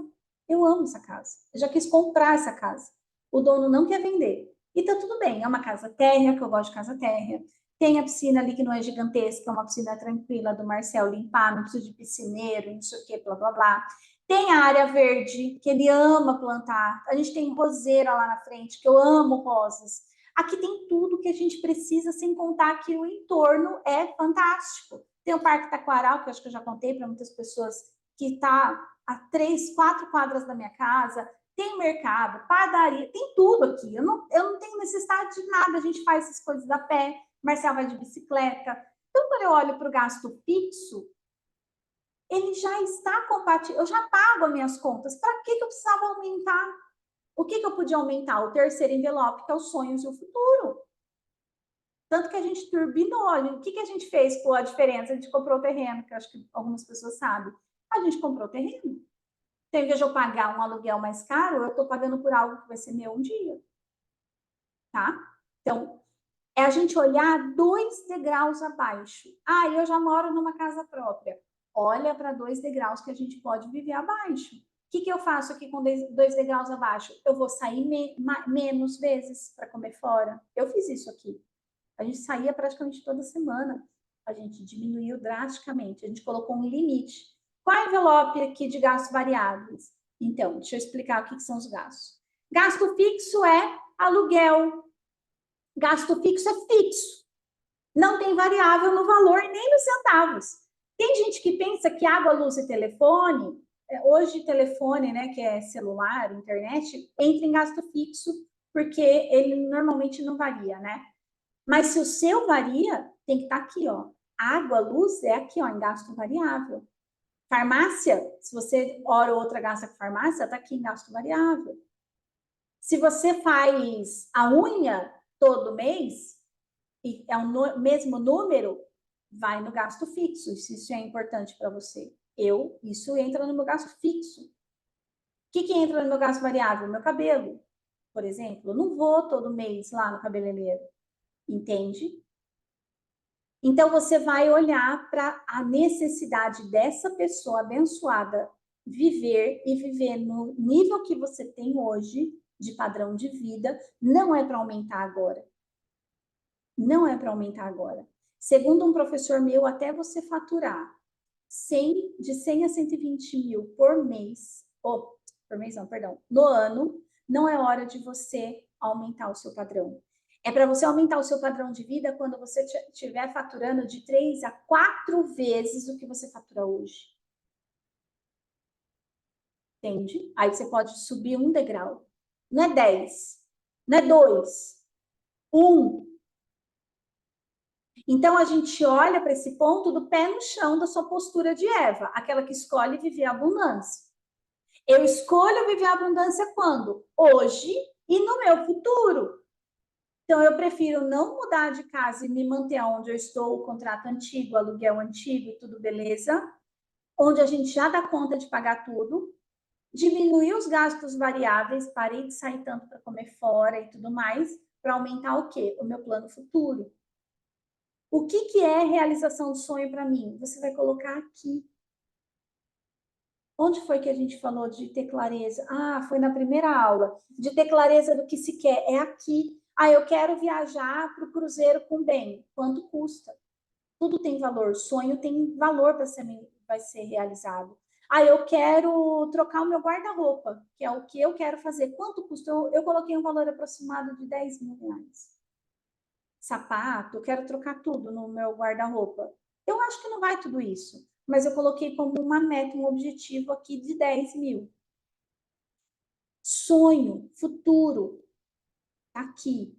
eu amo essa casa. Eu já quis comprar essa casa. O dono não quer vender. E tá tudo bem, é uma casa térrea, que eu gosto de casa térrea. Tem a piscina ali que não é gigantesca, é uma piscina tranquila do Marcel limpar, não precisa de piscineiro, não sei o quê, blá blá blá. Tem a área verde, que ele ama plantar. A gente tem roseira lá na frente, que eu amo rosas. Aqui tem tudo que a gente precisa, sem contar que o entorno é fantástico. Tem o Parque Taquaral, que eu acho que eu já contei para muitas pessoas, que está a 3, 4 quadras da minha casa. Tem mercado, padaria, tem tudo aqui. Eu não tenho necessidade de nada, a gente faz essas coisas a pé. Marcel vai de bicicleta. Então, quando eu olho para o gasto fixo, ele já está compatível. Eu já pago as minhas contas. Para que eu precisava aumentar? O que eu podia aumentar? O terceiro envelope, que é os sonhos e o futuro. Tanto que a gente turbinou. O que a gente fez com a diferença? A gente comprou o terreno, que acho que algumas pessoas sabem. A gente comprou o terreno. Então, em vez de eu pagar um aluguel mais caro, eu estou pagando por algo que vai ser meu um dia. Tá? Então, é a gente olhar 2 degraus abaixo. Eu já moro numa casa própria. Olha para 2 degraus que a gente pode viver abaixo. O que eu faço aqui com 2 degraus abaixo? Eu vou sair menos vezes para comer fora. Eu fiz isso aqui. A gente saía praticamente toda semana. A gente diminuiu drasticamente. A gente colocou um limite. Qual é o envelope aqui de gastos variáveis? Então, deixa eu explicar o que são os gastos. Gasto fixo é aluguel. Gasto fixo é fixo. Não tem variável no valor nem nos centavos. Tem gente que pensa que água, luz e telefone, hoje telefone, né, que é celular, internet, entra em gasto fixo, porque ele normalmente não varia, né? Mas se o seu varia, tem que estar aqui, ó. Água, luz é aqui, ó, em gasto variável. Farmácia, se você hora ou outra gasta com farmácia, está aqui em gasto variável. Se você faz a unha todo mês, e é o mesmo número, vai no gasto fixo, se isso é importante para você. Isso entra no meu gasto fixo. O que entra no meu gasto variável? Meu cabelo, por exemplo. Eu não vou todo mês lá no cabeleireiro, entende? Então, você vai olhar para a necessidade dessa pessoa abençoada viver e viver no nível que você tem hoje de padrão de vida. Não é para aumentar agora. Não é para aumentar agora. Segundo um professor meu, até você faturar de 100 a 120 mil por mês, por mês não, perdão, no ano, não é hora de você aumentar o seu padrão. É para você aumentar o seu padrão de vida quando você estiver faturando de 3 a 4 vezes o que você fatura hoje. Entende? Aí você pode subir 1 degrau. Não é 10, não é 2, 1. Então, a gente olha para esse ponto do pé no chão da sua postura de Eva, aquela que escolhe viver a abundância. Eu escolho viver a abundância quando? Hoje e no meu futuro. Então, eu prefiro não mudar de casa e me manter onde eu estou, o contrato antigo, aluguel antigo, tudo beleza, onde a gente já dá conta de pagar tudo, diminuir os gastos variáveis, parei de sair tanto para comer fora e tudo mais, para aumentar o quê? O meu plano futuro. O que é realização do sonho para mim? Você vai colocar aqui. Onde foi que a gente falou de ter clareza? Ah, foi na primeira aula. De ter clareza do que se quer. É aqui. Ah, eu quero viajar para o cruzeiro com bem. Quanto custa? Tudo tem valor. Sonho tem valor para ser, vai ser realizado. Ah, eu quero trocar o meu guarda-roupa, que é o que eu quero fazer. Quanto custa? Eu coloquei um valor aproximado de 10 mil reais. Sapato, eu quero trocar tudo no meu guarda-roupa. Eu acho que não vai tudo isso, mas eu coloquei como uma meta, um objetivo aqui de 10 mil. Sonho, futuro, aqui.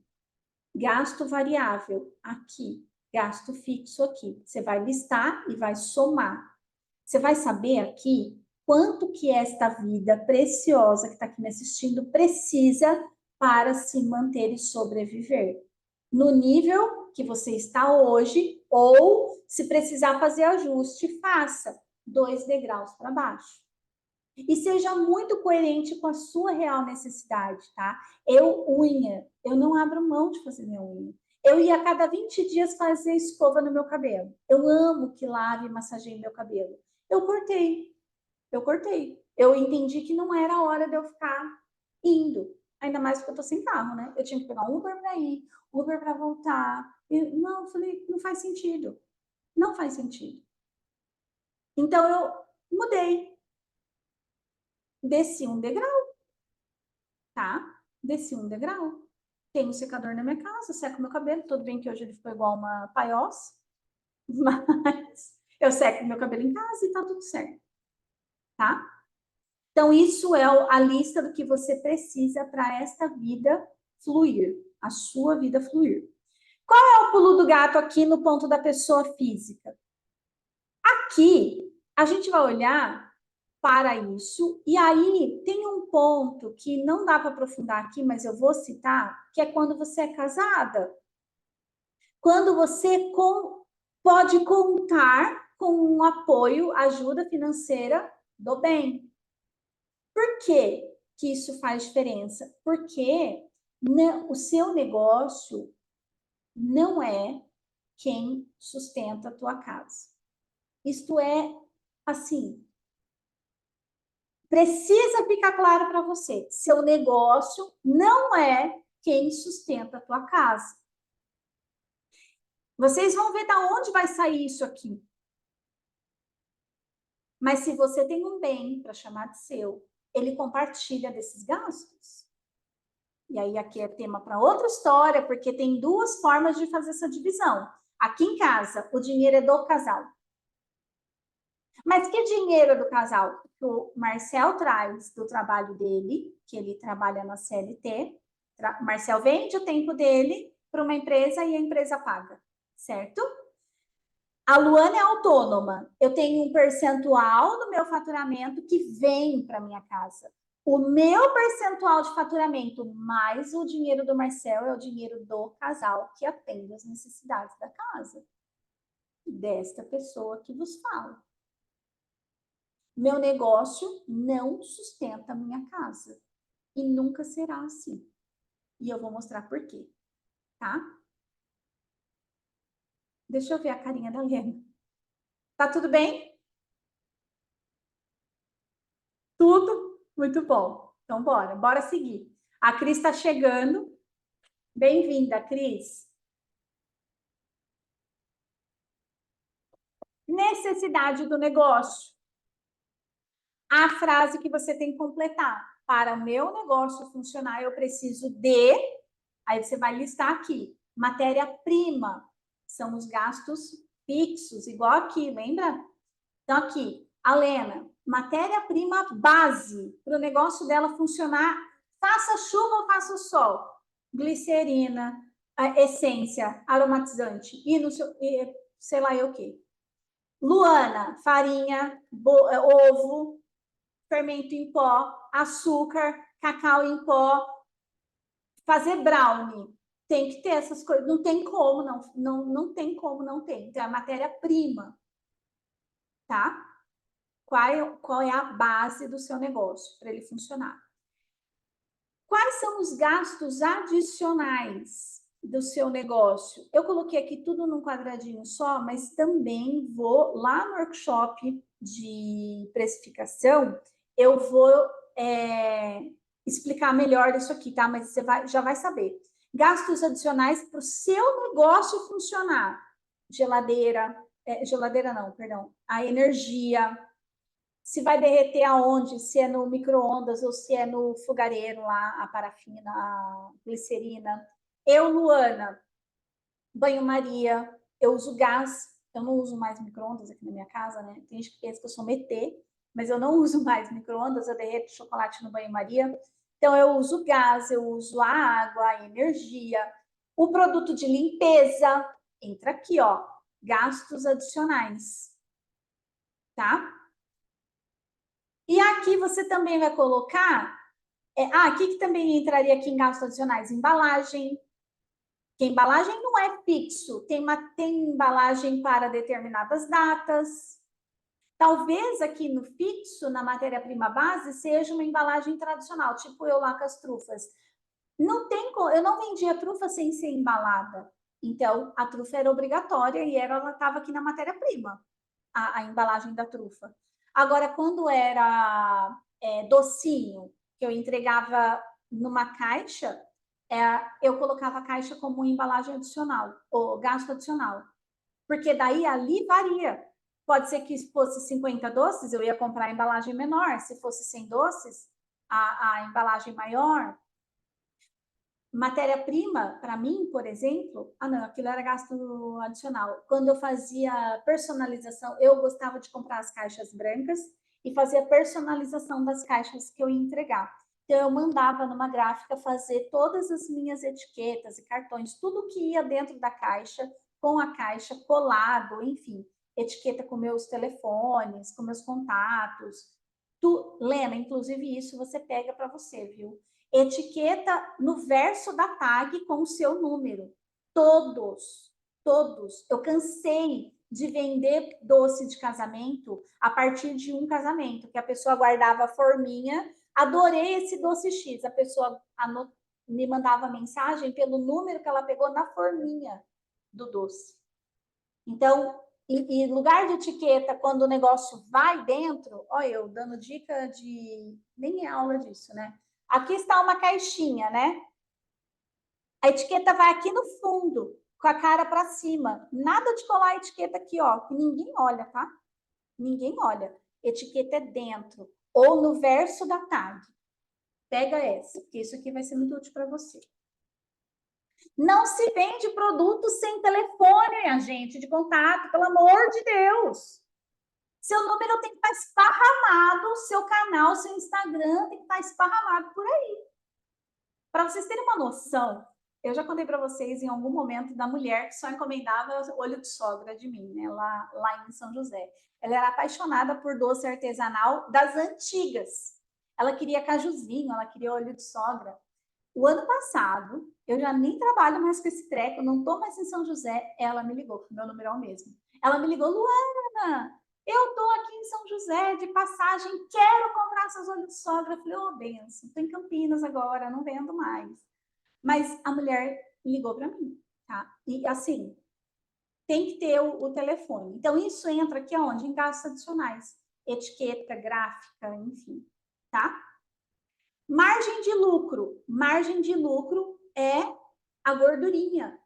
Gasto variável, aqui. Gasto fixo, aqui. Você vai listar e vai somar. Você vai saber aqui quanto que esta vida preciosa que está aqui me assistindo precisa para se manter e sobreviver. No nível que você está hoje, ou se precisar fazer ajuste, faça 2 degraus para baixo. E seja muito coerente com a sua real necessidade, tá? Eu não abro mão de fazer minha unha. Eu ia a cada 20 dias fazer escova no meu cabelo. Eu amo que lave e massageie meu cabelo. Eu cortei. Eu cortei. Eu entendi que não era hora de eu ficar indo. Ainda mais porque eu tô sem carro, né? Eu tinha que pegar um Uber para ir, Uber para voltar. Não, eu falei, não faz sentido. Não faz sentido. Então eu mudei. Desci um degrau, tá? Desci um degrau. Tenho um secador na minha casa, seco meu cabelo. Tudo bem que hoje ele ficou igual uma palhoça, mas eu seco meu cabelo em casa e tá tudo certo, tá? Então, isso é a lista do que você precisa para esta vida fluir, a sua vida fluir. Qual é o pulo do gato aqui no ponto da pessoa física? Aqui, a gente vai olhar para isso, e aí tem um ponto que não dá para aprofundar aqui, mas eu vou citar, que é quando você é casada. Quando você pode contar com um apoio, ajuda financeira do bem. Por que que isso faz diferença? Porque o seu negócio não é quem sustenta a tua casa. Isto é, assim, precisa ficar claro para você. Seu negócio não é quem sustenta a tua casa. Vocês vão ver da onde vai sair isso aqui. Mas se você tem um bem para chamar de seu, ele compartilha desses gastos. E aí aqui é tema para outra história, porque tem 2 formas de fazer essa divisão. Aqui em casa, o dinheiro é do casal. Mas que dinheiro é do casal? Que o Marcel traz do trabalho dele, que ele trabalha na CLT. O Marcel vende o tempo dele para uma empresa e a empresa paga, certo? A Luana é autônoma. Eu tenho um percentual do meu faturamento que vem para minha casa. O meu percentual de faturamento mais o dinheiro do Marcel é o dinheiro do casal que atende as necessidades da casa. Desta pessoa que vos fala. Meu negócio não sustenta a minha casa. E nunca será assim. E eu vou mostrar por quê, tá? Deixa eu ver a carinha da Lena. Tá tudo bem? Tudo? Muito bom. Então, bora seguir. A Cris está chegando. Bem-vinda, Cris. Necessidade do negócio. A frase que você tem que completar. Para o meu negócio funcionar, eu preciso de... Aí você vai listar aqui. Matéria-prima. São os gastos fixos, igual aqui, lembra? Então, aqui, a Lena, matéria-prima base para o negócio dela funcionar, faça chuva ou faça sol. Glicerina, a essência aromatizante e no seu, sei lá eu o quê. Luana, farinha, ovo, fermento em pó, açúcar, cacau em pó, fazer brownie. Tem que ter essas coisas, não tem como não tem como não ter. Então, é a matéria-prima, tá? Qual é a base do seu negócio para ele funcionar? Quais são os gastos adicionais do seu negócio? Eu coloquei aqui tudo num quadradinho só, mas também vou lá no workshop de precificação, eu vou explicar melhor isso aqui, tá? Mas você já vai saber. Gastos adicionais para o seu negócio funcionar. Geladeira não, perdão. A energia, se vai derreter aonde, se é no micro-ondas ou se é no fogareiro lá, a parafina, a glicerina. Eu, Luana, banho-maria, eu uso gás, eu não uso mais micro-ondas aqui na minha casa, né? Tem gente que pensa que eu sou metê, mas eu não uso mais micro-ondas, eu derreto chocolate no banho-maria. Então, eu uso gás, eu uso a água, a energia. O produto de limpeza, entra aqui, ó, gastos adicionais, tá? E aqui você também vai colocar. Aqui que também entraria aqui em gastos adicionais, embalagem. Que embalagem não é fixo, tem embalagem para determinadas datas. Talvez aqui no fixo, na matéria-prima base, seja uma embalagem tradicional, tipo eu lá com as trufas. Não tem, eu não vendia trufa sem ser embalada. Então, a trufa era obrigatória e ela estava aqui na matéria-prima, a embalagem da trufa. Agora, quando era docinho, que eu entregava numa caixa, eu colocava a caixa como embalagem adicional, ou gasto adicional. Porque daí ali varia. Pode ser que fosse 50 doces, eu ia comprar a embalagem menor. Se fosse 100 doces, a embalagem maior. Matéria-prima, para mim, por exemplo, não, aquilo era gasto adicional. Quando eu fazia personalização, eu gostava de comprar as caixas brancas e fazia personalização das caixas que eu ia entregar. Então, eu mandava numa gráfica fazer todas as minhas etiquetas e cartões, tudo que ia dentro da caixa, com a caixa colado, enfim, etiqueta com meus telefones, com meus contatos. Lena, inclusive isso você pega para você, viu? Etiqueta no verso da tag com o seu número. Todos, todos. Eu cansei de vender doce de casamento a partir de um casamento, que a pessoa guardava a forminha, adorei esse doce X, a pessoa me mandava mensagem pelo número que ela pegou na forminha do doce. Então, e lugar de etiqueta, quando o negócio vai dentro, olha eu dando dica de... Nem é aula disso, né? Aqui está uma caixinha, né? A etiqueta vai aqui no fundo, com a cara para cima. Nada de colar a etiqueta aqui, ó, que ninguém olha, tá? Ninguém olha. Etiqueta é dentro, ou no verso da tag. Pega essa, porque isso aqui vai ser muito útil para você. Não se vende produto sem telefone, a gente, de contato, pelo amor de Deus. Seu número tem que estar esparramado, seu canal, seu Instagram tem que estar esparramado por aí. Para vocês terem uma noção, eu já contei para vocês em algum momento da mulher que só encomendava olho de sogra de mim, né, lá em São José. Ela era apaixonada por doce artesanal das antigas. Ela queria cajuzinho, ela queria olho de sogra. O ano passado, eu já nem trabalho mais com esse treco, não estou mais em São José, ela me ligou, meu número é o mesmo. Ela me ligou, Luana, eu estou aqui em São José de passagem, quero comprar seus olhos de sogra. Eu falei, benção, estou em Campinas agora, não vendo mais. Mas a mulher ligou para mim, tá? E assim, tem que ter o telefone. Então, isso entra aqui aonde? Em gastos adicionais. Etiqueta, gráfica, enfim, tá? Margem de lucro. Margem de lucro é a gordurinha,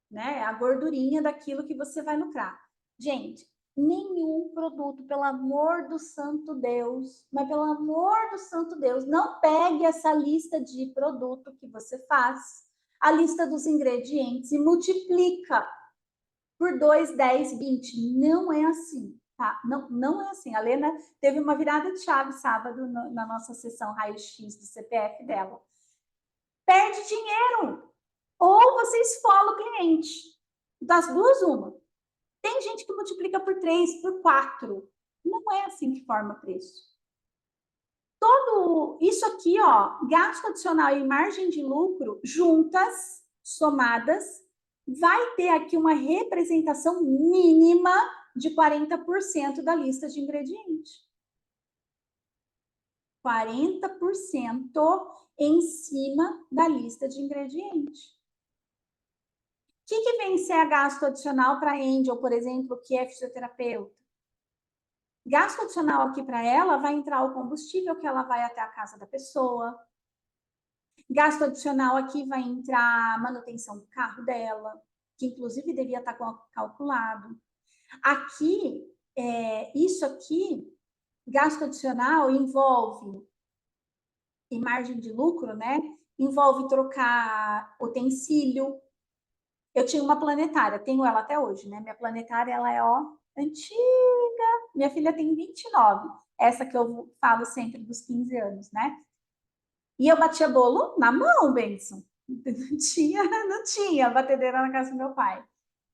né? A gordurinha daquilo que você vai lucrar. Gente, nenhum produto, pelo amor do santo Deus, mas pelo amor do santo Deus, não pegue essa lista de produto que você faz, a lista dos ingredientes e multiplica por 2, 10, 20. Não é assim, tá? Não, não é assim. A Lena teve uma virada de chave sábado na nossa sessão raio-x do CPF dela. Perde dinheiro. ou você esfola o cliente. Das duas, uma. Tem gente que multiplica por 3, por 4. Não é assim que forma preço. Todo isso aqui, ó, gasto adicional e margem de lucro juntas, somadas, vai ter aqui uma representação mínima de 40% da lista de ingredientes. 40% em cima da lista de ingredientes. O que vem ser gasto adicional para a Angel, por exemplo, que é fisioterapeuta? Gasto adicional aqui para ela vai entrar o combustível que ela vai até a casa da pessoa. Gasto adicional aqui vai entrar a manutenção do carro dela, que inclusive devia estar calculado. Aqui, isso aqui, gasto adicional envolve, e margem de lucro, né? Envolve trocar utensílio. Eu tinha uma planetária, tenho ela até hoje, né? Minha planetária, ela é, ó, antiga. Minha filha tem 29. Essa que eu falo sempre dos 15 anos, né? E eu batia bolo na mão, Benção. Não tinha batedeira na casa do meu pai.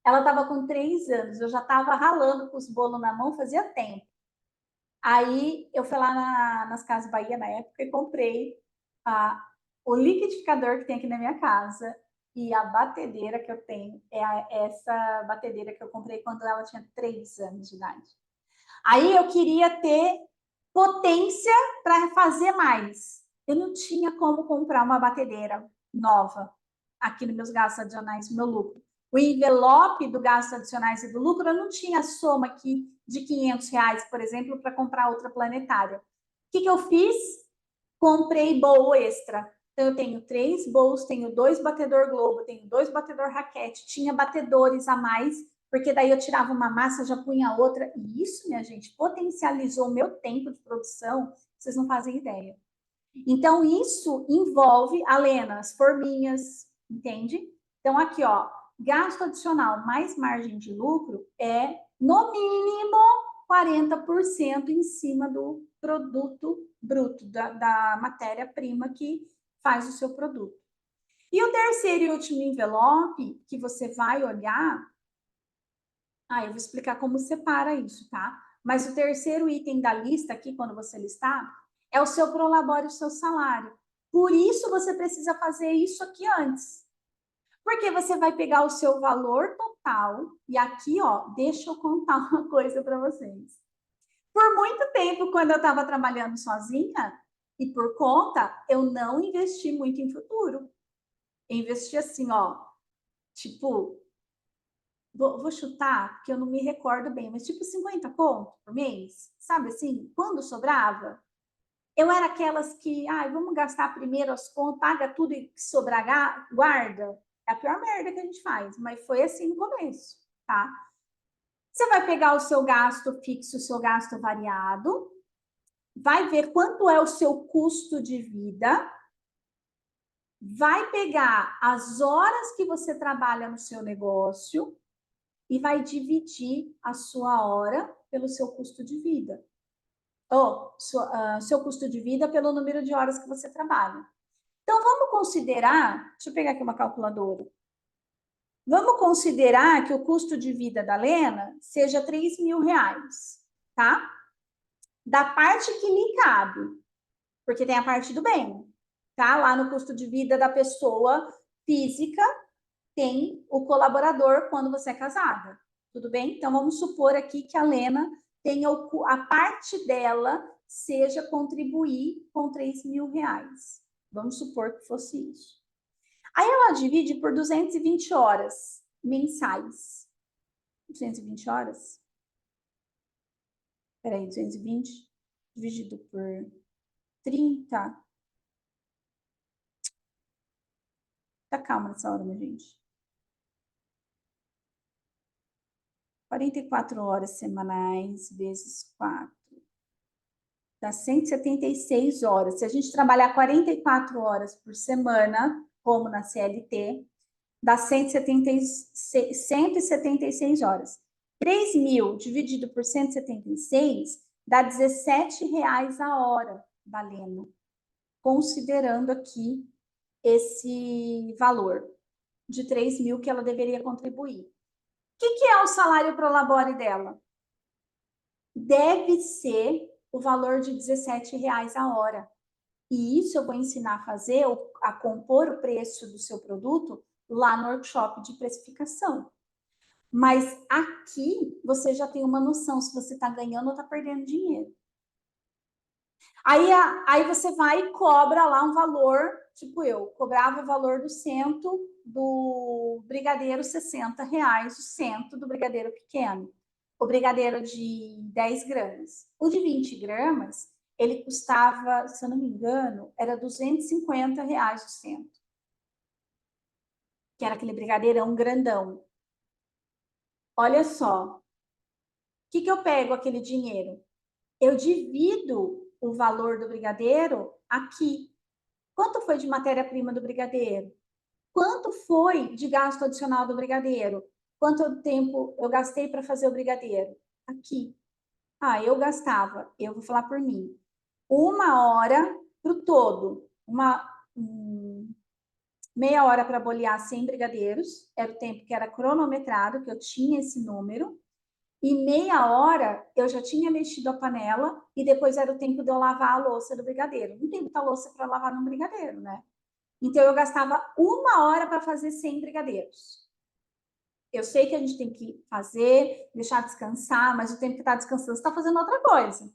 Ela estava com 3 anos, eu já estava ralando com os bolos na mão fazia tempo. Aí eu fui lá nas Casas Bahia na época e comprei o liquidificador que tem aqui na minha casa e a batedeira que eu tenho é essa batedeira que eu comprei quando ela tinha 3 anos de idade. Aí eu queria ter potência para fazer mais. Eu não tinha como comprar uma batedeira nova aqui nos meus gastos adicionais, no meu lucro. O envelope do gastos adicionais e do lucro, eu não tinha soma aqui de R$ 500, por exemplo, para comprar outra planetária. O que eu fiz? Comprei bowl extra. Então, eu tenho 3 bowls, tenho 2 batedor globo, tenho 2 batedor raquete, tinha batedores a mais, porque daí eu tirava uma massa, já punha outra. E isso, minha gente, potencializou o meu tempo de produção, vocês não fazem ideia. Então, isso envolve, Alena, as forminhas, entende? Então, aqui, ó, gasto adicional mais margem de lucro é, no mínimo, 40% em cima do produto bruto, da matéria-prima que faz o seu produto. E o terceiro e último envelope que você vai olhar, eu vou explicar como separa isso, tá? Mas o terceiro item da lista aqui, quando você listar, é o seu prolabore, o seu salário. Por isso você precisa fazer isso aqui antes. Porque você vai pegar o seu valor total e aqui, ó, deixa eu contar uma coisa para vocês. Por muito tempo, quando eu estava trabalhando sozinha e por conta, eu não investi muito em futuro. Eu investi assim, ó, tipo, vou chutar, porque eu não me recordo bem, mas tipo 50 conto por mês, sabe assim? Quando sobrava, eu era aquelas que, vamos gastar primeiro as contas, paga tudo e sobrar, guarda. É a pior merda que a gente faz, mas foi assim no começo, tá? Você vai pegar o seu gasto fixo, o seu gasto variado, vai ver quanto é o seu custo de vida, vai pegar as horas que você trabalha no seu negócio e vai dividir a sua hora pelo seu custo de vida. Ou seu custo de vida pelo número de horas que você trabalha. Então, vamos considerar, deixa eu pegar aqui uma calculadora. Vamos considerar que o custo de vida da Lena seja R$ 3.000, tá? Da parte que lhe cabe, porque tem a parte do bem, tá? Lá no custo de vida da pessoa física, tem o colaborador quando você é casada, tudo bem? Então, vamos supor aqui que a Lena tenha a parte dela seja contribuir com R$ 3.000. Vamos supor que fosse isso. Aí ela divide por 220 horas mensais. 220 horas? Peraí, 220 dividido por 30. Tá calma nessa hora, minha gente. 44 horas semanais vezes 4. Dá 176 horas. Se a gente trabalhar 44 horas por semana, como na CLT, dá 176 horas. 3.000 dividido por 176 dá R$ 17 a hora, valendo, considerando aqui esse valor. de 3 mil que ela deveria contribuir. O que é o salário pro labore dela? Deve ser o valor de R$17 a hora. E isso eu vou ensinar a fazer, a compor o preço do seu produto lá no workshop de precificação. Mas aqui você já tem uma noção se você está ganhando ou está perdendo dinheiro. Aí você vai e cobra lá um valor, tipo eu, cobrava o valor do cento do brigadeiro, R$60, o cento do brigadeiro pequeno. O brigadeiro de 10 gramas. O de 20 gramas, ele custava, se eu não me engano, era R$250 o cento. Que era aquele brigadeirão grandão. Olha só. O que eu pego aquele dinheiro? Eu divido o valor do brigadeiro aqui. Quanto foi de matéria-prima do brigadeiro? Quanto foi de gasto adicional do brigadeiro? Quanto tempo eu gastei para fazer o brigadeiro? Aqui. Eu gastava, eu vou falar por mim, 1 hora para o todo, meia hora para bolear 100 brigadeiros, era o tempo que era cronometrado, que eu tinha esse número, e meia hora eu já tinha mexido a panela e depois era o tempo de eu lavar a louça do brigadeiro. Não tem muita louça para lavar no brigadeiro, né? Então eu gastava 1 hora para fazer 100 brigadeiros. Eu sei que a gente tem que fazer, deixar descansar, mas o tempo que está descansando você está fazendo outra coisa.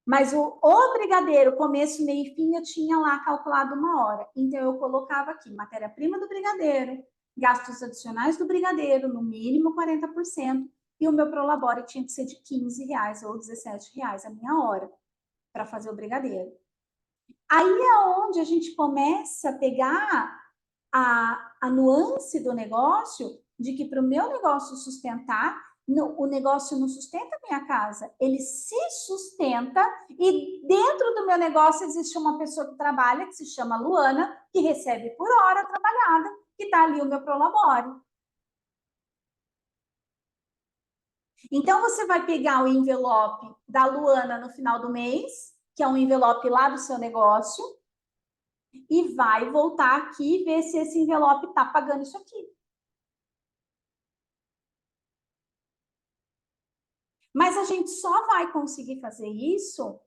Mas o brigadeiro, começo, meio e fim, eu tinha lá calculado 1 hora. Então eu colocava aqui matéria-prima do brigadeiro, gastos adicionais do brigadeiro, no mínimo 40%, e o meu prolabore tinha que ser de R$15 ou R$17 a minha hora para fazer o brigadeiro. Aí é onde a gente começa a pegar a nuance do negócio, de que para o meu negócio sustentar, o negócio não sustenta a minha casa, ele se sustenta e dentro do meu negócio existe uma pessoa que trabalha, que se chama Luana, que recebe por hora trabalhada, que está ali o meu prolabore. Então, você vai pegar o envelope da Luana no final do mês, que é um envelope lá do seu negócio, e vai voltar aqui e ver se esse envelope está pagando isso aqui. Mas a gente só vai conseguir fazer isso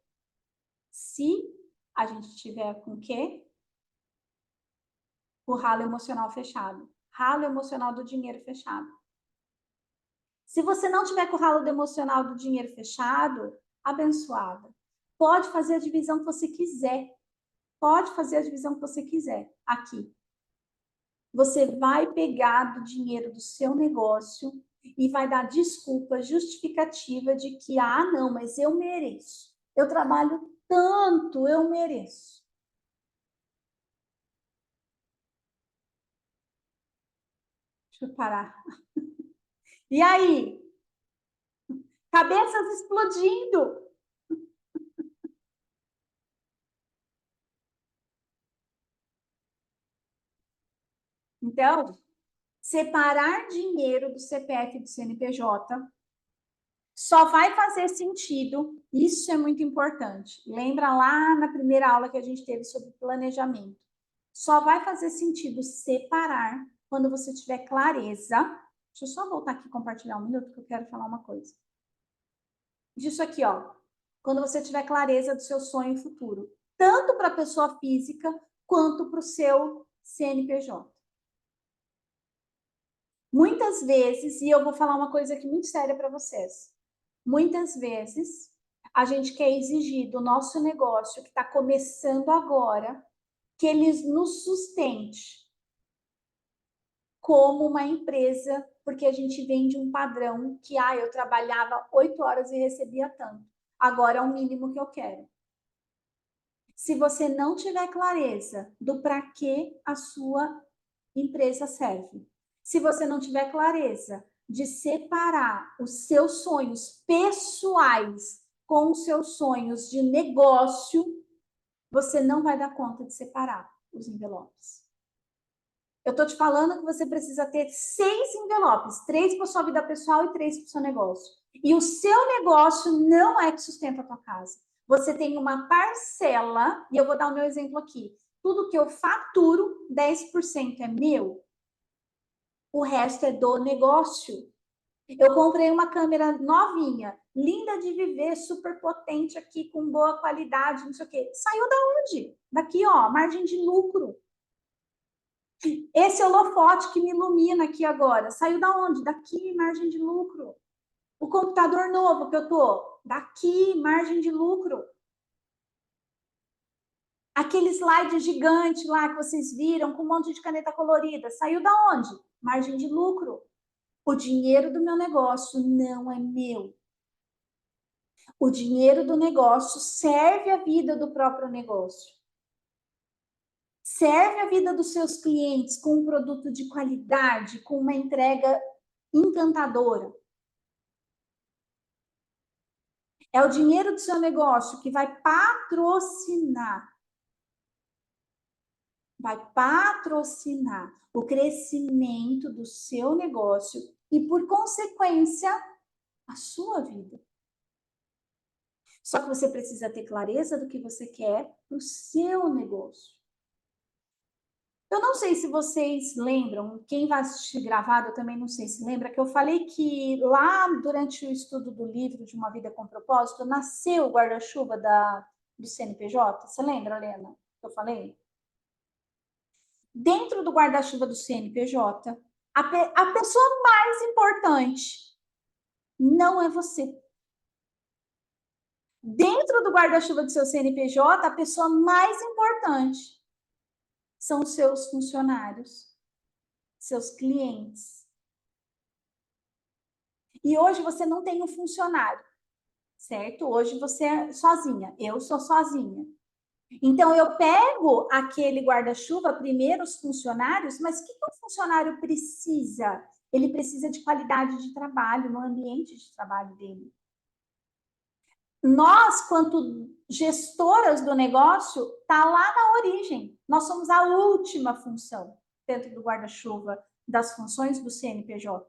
se a gente tiver com o quê? O ralo emocional fechado. Ralo emocional do dinheiro fechado. Se você não tiver com o ralo emocional do dinheiro fechado, abençoada. Pode fazer a divisão que você quiser. Pode fazer a divisão que você quiser aqui. Você vai pegar do dinheiro do seu negócio e vai dar desculpa justificativa de que, não, mas eu mereço. Eu trabalho tanto, eu mereço. Deixa eu parar. E aí? Cabeças explodindo. Então, separar dinheiro do CPF e do CNPJ só vai fazer sentido, isso é muito importante. Lembra lá na primeira aula que a gente teve sobre planejamento. Só vai fazer sentido separar quando você tiver clareza. Deixa eu só voltar aqui e compartilhar 1 minuto que eu quero falar uma coisa. Disso aqui, ó. Quando você tiver clareza do seu sonho futuro, tanto para a pessoa física quanto para o seu CNPJ. Muitas vezes, e eu vou falar uma coisa aqui muito séria para vocês, muitas vezes a gente quer exigir do nosso negócio que está começando agora que ele nos sustente como uma empresa, porque a gente vende um padrão que eu trabalhava 8 horas e recebia tanto. Agora é o mínimo que eu quero. Se você não tiver clareza do para que a sua empresa serve, se você não tiver clareza de separar os seus sonhos pessoais com os seus sonhos de negócio, você não vai dar conta de separar os envelopes. Eu estou te falando que você precisa ter 6 envelopes, 3 para sua vida pessoal e 3 para o seu negócio. E o seu negócio não é que sustenta a tua casa. Você tem uma parcela, e eu vou dar o meu exemplo aqui. Tudo que eu faturo, 10% é meu. O resto é do negócio. Eu comprei uma câmera novinha, linda de viver, super potente aqui, com boa qualidade, não sei o quê. Saiu da onde? Daqui, ó, margem de lucro. Esse holofote que me ilumina aqui agora, saiu da onde? Daqui, margem de lucro. O computador novo que eu tô, daqui, margem de lucro. Aquele slide gigante lá que vocês viram, com um monte de caneta colorida, saiu da onde? Margem de lucro. O dinheiro do meu negócio não é meu. O dinheiro do negócio serve a vida do próprio negócio. Serve a vida dos seus clientes com um produto de qualidade, com uma entrega encantadora. É o dinheiro do seu negócio que vai patrocinar o crescimento do seu negócio e, por consequência, a sua vida. Só que você precisa ter clareza do que você quer para o seu negócio. Eu não sei se vocês lembram, quem vai assistir gravado, eu também não sei se lembra, que eu falei que lá durante o estudo do livro De uma Vida com Propósito, nasceu o guarda-chuva do CNPJ. Você lembra, Helena, que eu falei? Dentro do guarda-chuva do CNPJ, a pessoa mais importante não é você. Dentro do guarda-chuva do seu CNPJ, a pessoa mais importante são os seus funcionários, seus clientes. E hoje você não tem um funcionário, certo? Hoje você é sozinha, eu sou sozinha. Então, eu pego aquele guarda-chuva, primeiro os funcionários, mas o que o funcionário precisa? Ele precisa de qualidade de trabalho, no ambiente de trabalho dele. Nós, quanto gestoras do negócio, está lá na origem. Nós somos a última função dentro do guarda-chuva das funções do CNPJ.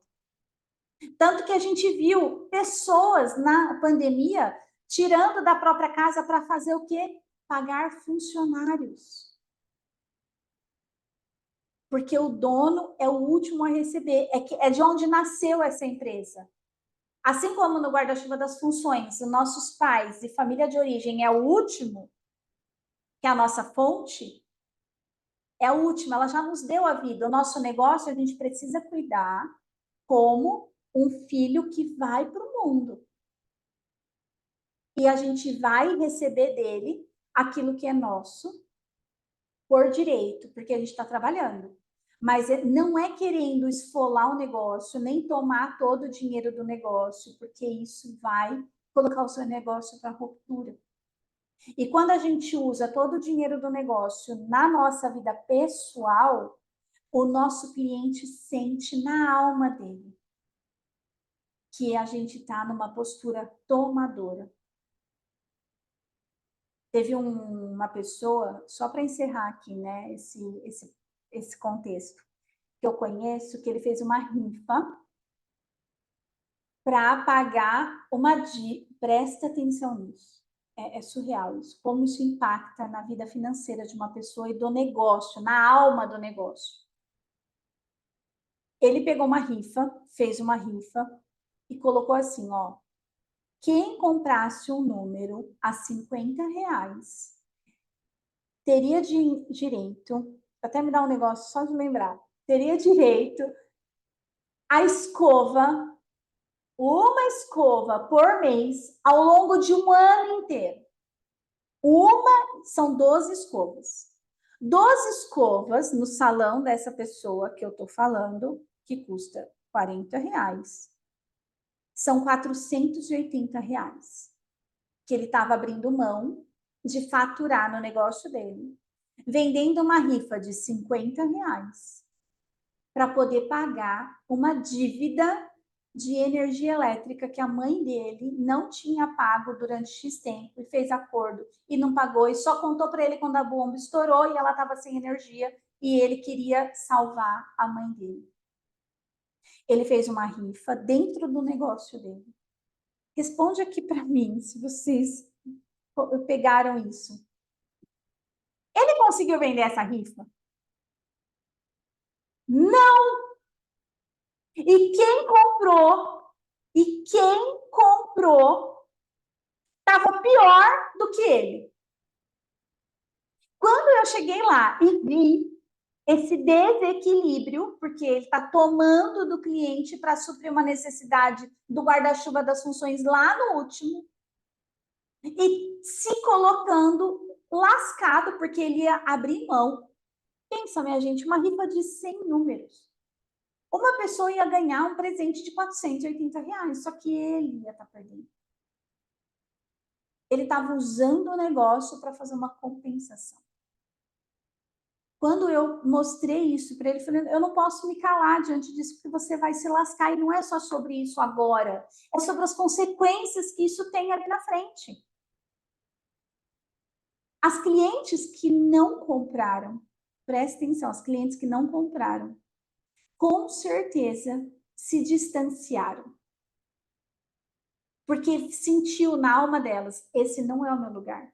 Tanto que a gente viu pessoas na pandemia tirando da própria casa para fazer o quê? Pagar funcionários. Porque o dono é o último a receber. É de onde nasceu essa empresa. Assim como no guarda-chuva das funções, os nossos pais e família de origem é o último, que é a nossa fonte, é a última, ela já nos deu a vida. O nosso negócio a gente precisa cuidar como um filho que vai para o mundo. E a gente vai receber dele aquilo que é nosso por direito, porque a gente está trabalhando. Mas não é querendo esfolar o negócio, nem tomar todo o dinheiro do negócio, porque isso vai colocar o seu negócio para ruptura. E quando a gente usa todo o dinheiro do negócio na nossa vida pessoal, o nosso cliente sente na alma dele que a gente está numa postura tomadora. Teve uma pessoa, só para encerrar aqui, né, esse contexto, que eu conheço, que ele fez uma rifa para pagar uma dívida. Presta atenção nisso. É surreal isso. Como isso impacta na vida financeira de uma pessoa e do negócio, na alma do negócio. Ele pegou uma rifa, fez uma rifa e colocou assim, ó. Quem comprasse um número a R$ 50 teria direito, até me dar um negócio só de lembrar, teria direito a escova, uma escova por mês ao longo de um ano inteiro. São 12 escovas. 12 escovas no salão dessa pessoa que eu estou falando, que custa R$ 40. São R$ 480 que ele estava abrindo mão de faturar no negócio dele, vendendo uma rifa de R$ 50 para poder pagar uma dívida de energia elétrica que a mãe dele não tinha pago durante X tempo e fez acordo e não pagou e só contou para ele quando a bomba estourou e ela estava sem energia e ele queria salvar a mãe dele. Ele fez uma rifa dentro do negócio dele. Responde aqui para mim se vocês pegaram isso. Ele conseguiu vender essa rifa? Não! E quem comprou estava pior do que ele. Quando eu cheguei lá e vi esse desequilíbrio, porque ele está tomando do cliente para suprir uma necessidade do guarda-chuva das funções lá no último, e se colocando lascado, porque ele ia abrir mão. Pensa, minha gente, uma rifa de 100 números. Uma pessoa ia ganhar um presente de R$ 480, só que ele ia estar perdendo. Ele estava usando o negócio para fazer uma compensação. Quando eu mostrei isso para ele, eu falei, eu não posso me calar diante disso, porque você vai se lascar, e não é só sobre isso agora, é sobre as consequências que isso tem ali na frente. As clientes que não compraram, presta atenção, as clientes que não compraram, com certeza se distanciaram. Porque sentiu na alma delas, esse não é o meu lugar.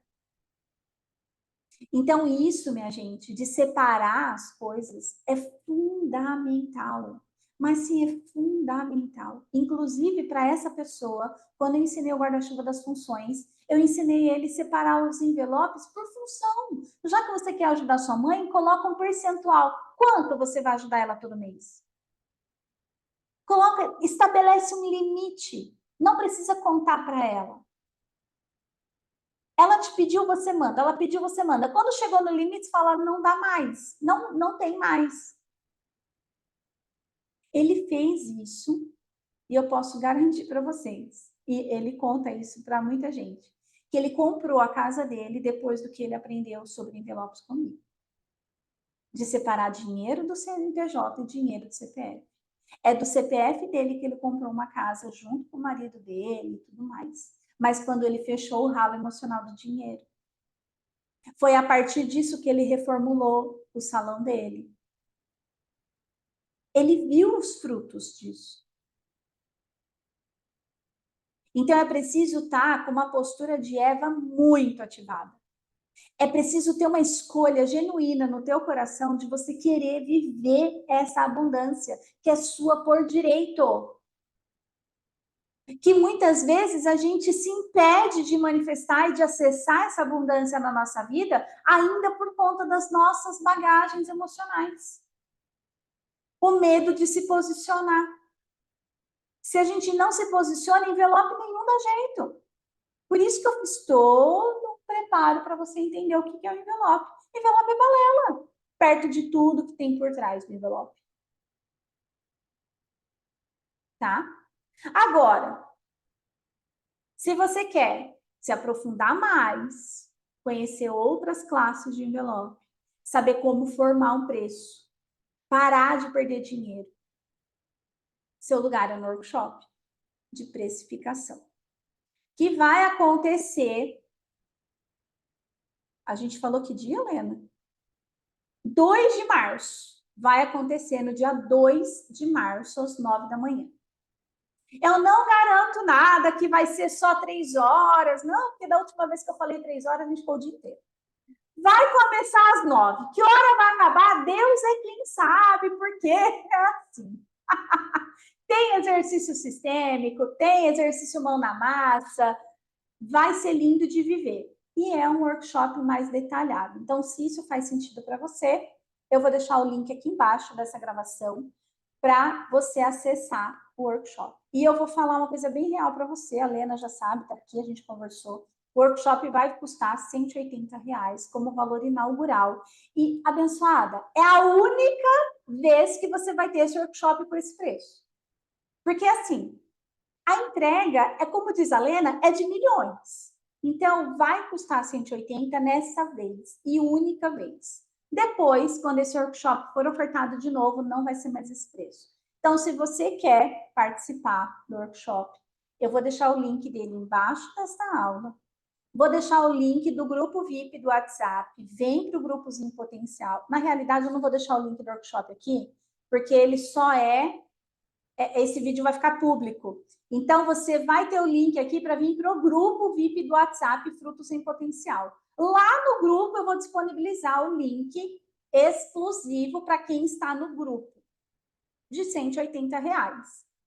Então, isso, minha gente, de separar as coisas é fundamental. Mas sim, é fundamental. Inclusive, para essa pessoa, quando eu ensinei o guarda-chuva das funções, eu ensinei ele a separar os envelopes por função. Já que você quer ajudar sua mãe, coloca um percentual. Quanto você vai ajudar ela todo mês? Coloca, estabelece um limite. Não precisa contar para ela. Ela te pediu, você manda. Ela pediu, você manda. Quando chegou no limite, você fala, não dá mais. Não, não tem mais. Ele fez isso e eu posso garantir para vocês. E ele conta isso para muita gente. Que ele comprou a casa dele depois do que ele aprendeu sobre envelopes comigo. De separar dinheiro do CNPJ e dinheiro do CPF. É do CPF dele que ele comprou uma casa junto com o marido dele e tudo mais. Mas quando ele fechou o ralo emocional do dinheiro, foi a partir disso que ele reformulou o salão dele. Ele viu os frutos disso. Então é preciso estar com uma postura de Eva muito ativada. É preciso ter uma escolha genuína no teu coração de você querer viver essa abundância que é sua por direito. Que muitas vezes a gente se impede de manifestar e de acessar essa abundância na nossa vida, ainda por conta das nossas bagagens emocionais. O medo de se posicionar. Se a gente não se posiciona, envelope nenhum dá jeito. Por isso que eu fiz todo um preparo para você entender o que é o envelope. Envelope é balela, perto de tudo que tem por trás do envelope. Tá? Agora, se você quer se aprofundar mais, conhecer outras classes de envelope, saber como formar um preço, parar de perder dinheiro, seu lugar é no workshop de precificação. Que vai acontecer. A gente falou que dia, Helena? 2 de março. Vai acontecer no dia 2 de março, às 9 da manhã. Eu não garanto nada que vai ser só 3 horas. Não, porque da última vez que eu falei 3 horas, a gente ficou o dia inteiro. Vai começar às 9. Que hora vai acabar? Deus é quem sabe, porque é assim. Tem exercício sistêmico, tem exercício mão na massa. Vai ser lindo de viver. E é um workshop mais detalhado. Então, se isso faz sentido para você, eu vou deixar o link aqui embaixo dessa gravação para você acessar o workshop. E eu vou falar uma coisa bem real para você, a Lena já sabe, tá aqui, a gente conversou. O workshop vai custar R$ 180 como valor inaugural. E, abençoada, é a única vez que você vai ter esse workshop por esse preço. Porque, assim, a entrega, é como diz a Lena, é de milhões. Então, vai custar 180 nessa vez, e única vez. Depois, quando esse workshop for ofertado de novo, não vai ser mais esse preço. Então, se você quer participar do workshop, eu vou deixar o link dele embaixo desta aula. Vou deixar o link do grupo VIP do WhatsApp. Vem para o grupozinho potencial. Na realidade, eu não vou deixar o link do workshop aqui, porque ele só esse vídeo vai ficar público. Então, você vai ter o link aqui para vir para o grupo VIP do WhatsApp Frutos em Potencial. Lá no grupo, eu vou disponibilizar o link exclusivo para quem está no grupo. de R$180,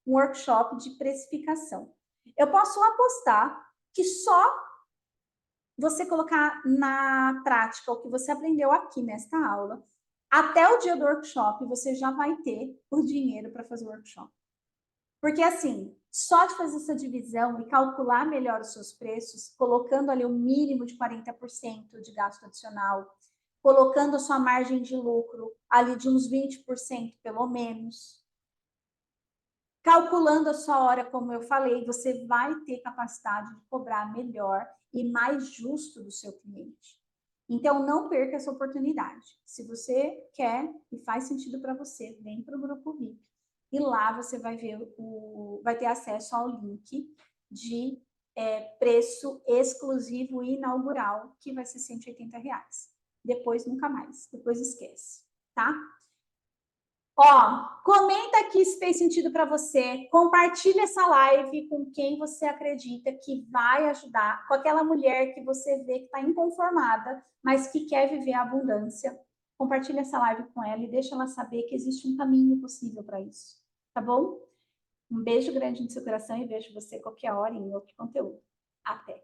um workshop de precificação. Eu posso apostar que só você colocar na prática o que você aprendeu aqui nesta aula, até o dia do workshop, você já vai ter o dinheiro para fazer o workshop. Porque, assim, só de fazer essa divisão e calcular melhor os seus preços, colocando ali o mínimo de 40% de gasto adicional, colocando a sua margem de lucro ali de uns 20% pelo menos, calculando a sua hora, como eu falei, você vai ter capacidade de cobrar melhor e mais justo do seu cliente. Então, não perca essa oportunidade. Se você quer e faz sentido para você, vem para o Grupo VIP. E lá você vai ver vai ter acesso ao link de preço exclusivo e inaugural, que vai ser R$180. Depois, nunca mais. Depois esquece, tá? Ó, comenta aqui se fez sentido para você, compartilha essa live com quem você acredita que vai ajudar, com aquela mulher que você vê que está inconformada, mas que quer viver a abundância. Compartilha essa live com ela e deixa ela saber que existe um caminho possível para isso, tá bom? Um beijo grande no seu coração e vejo você qualquer hora em outro conteúdo. Até!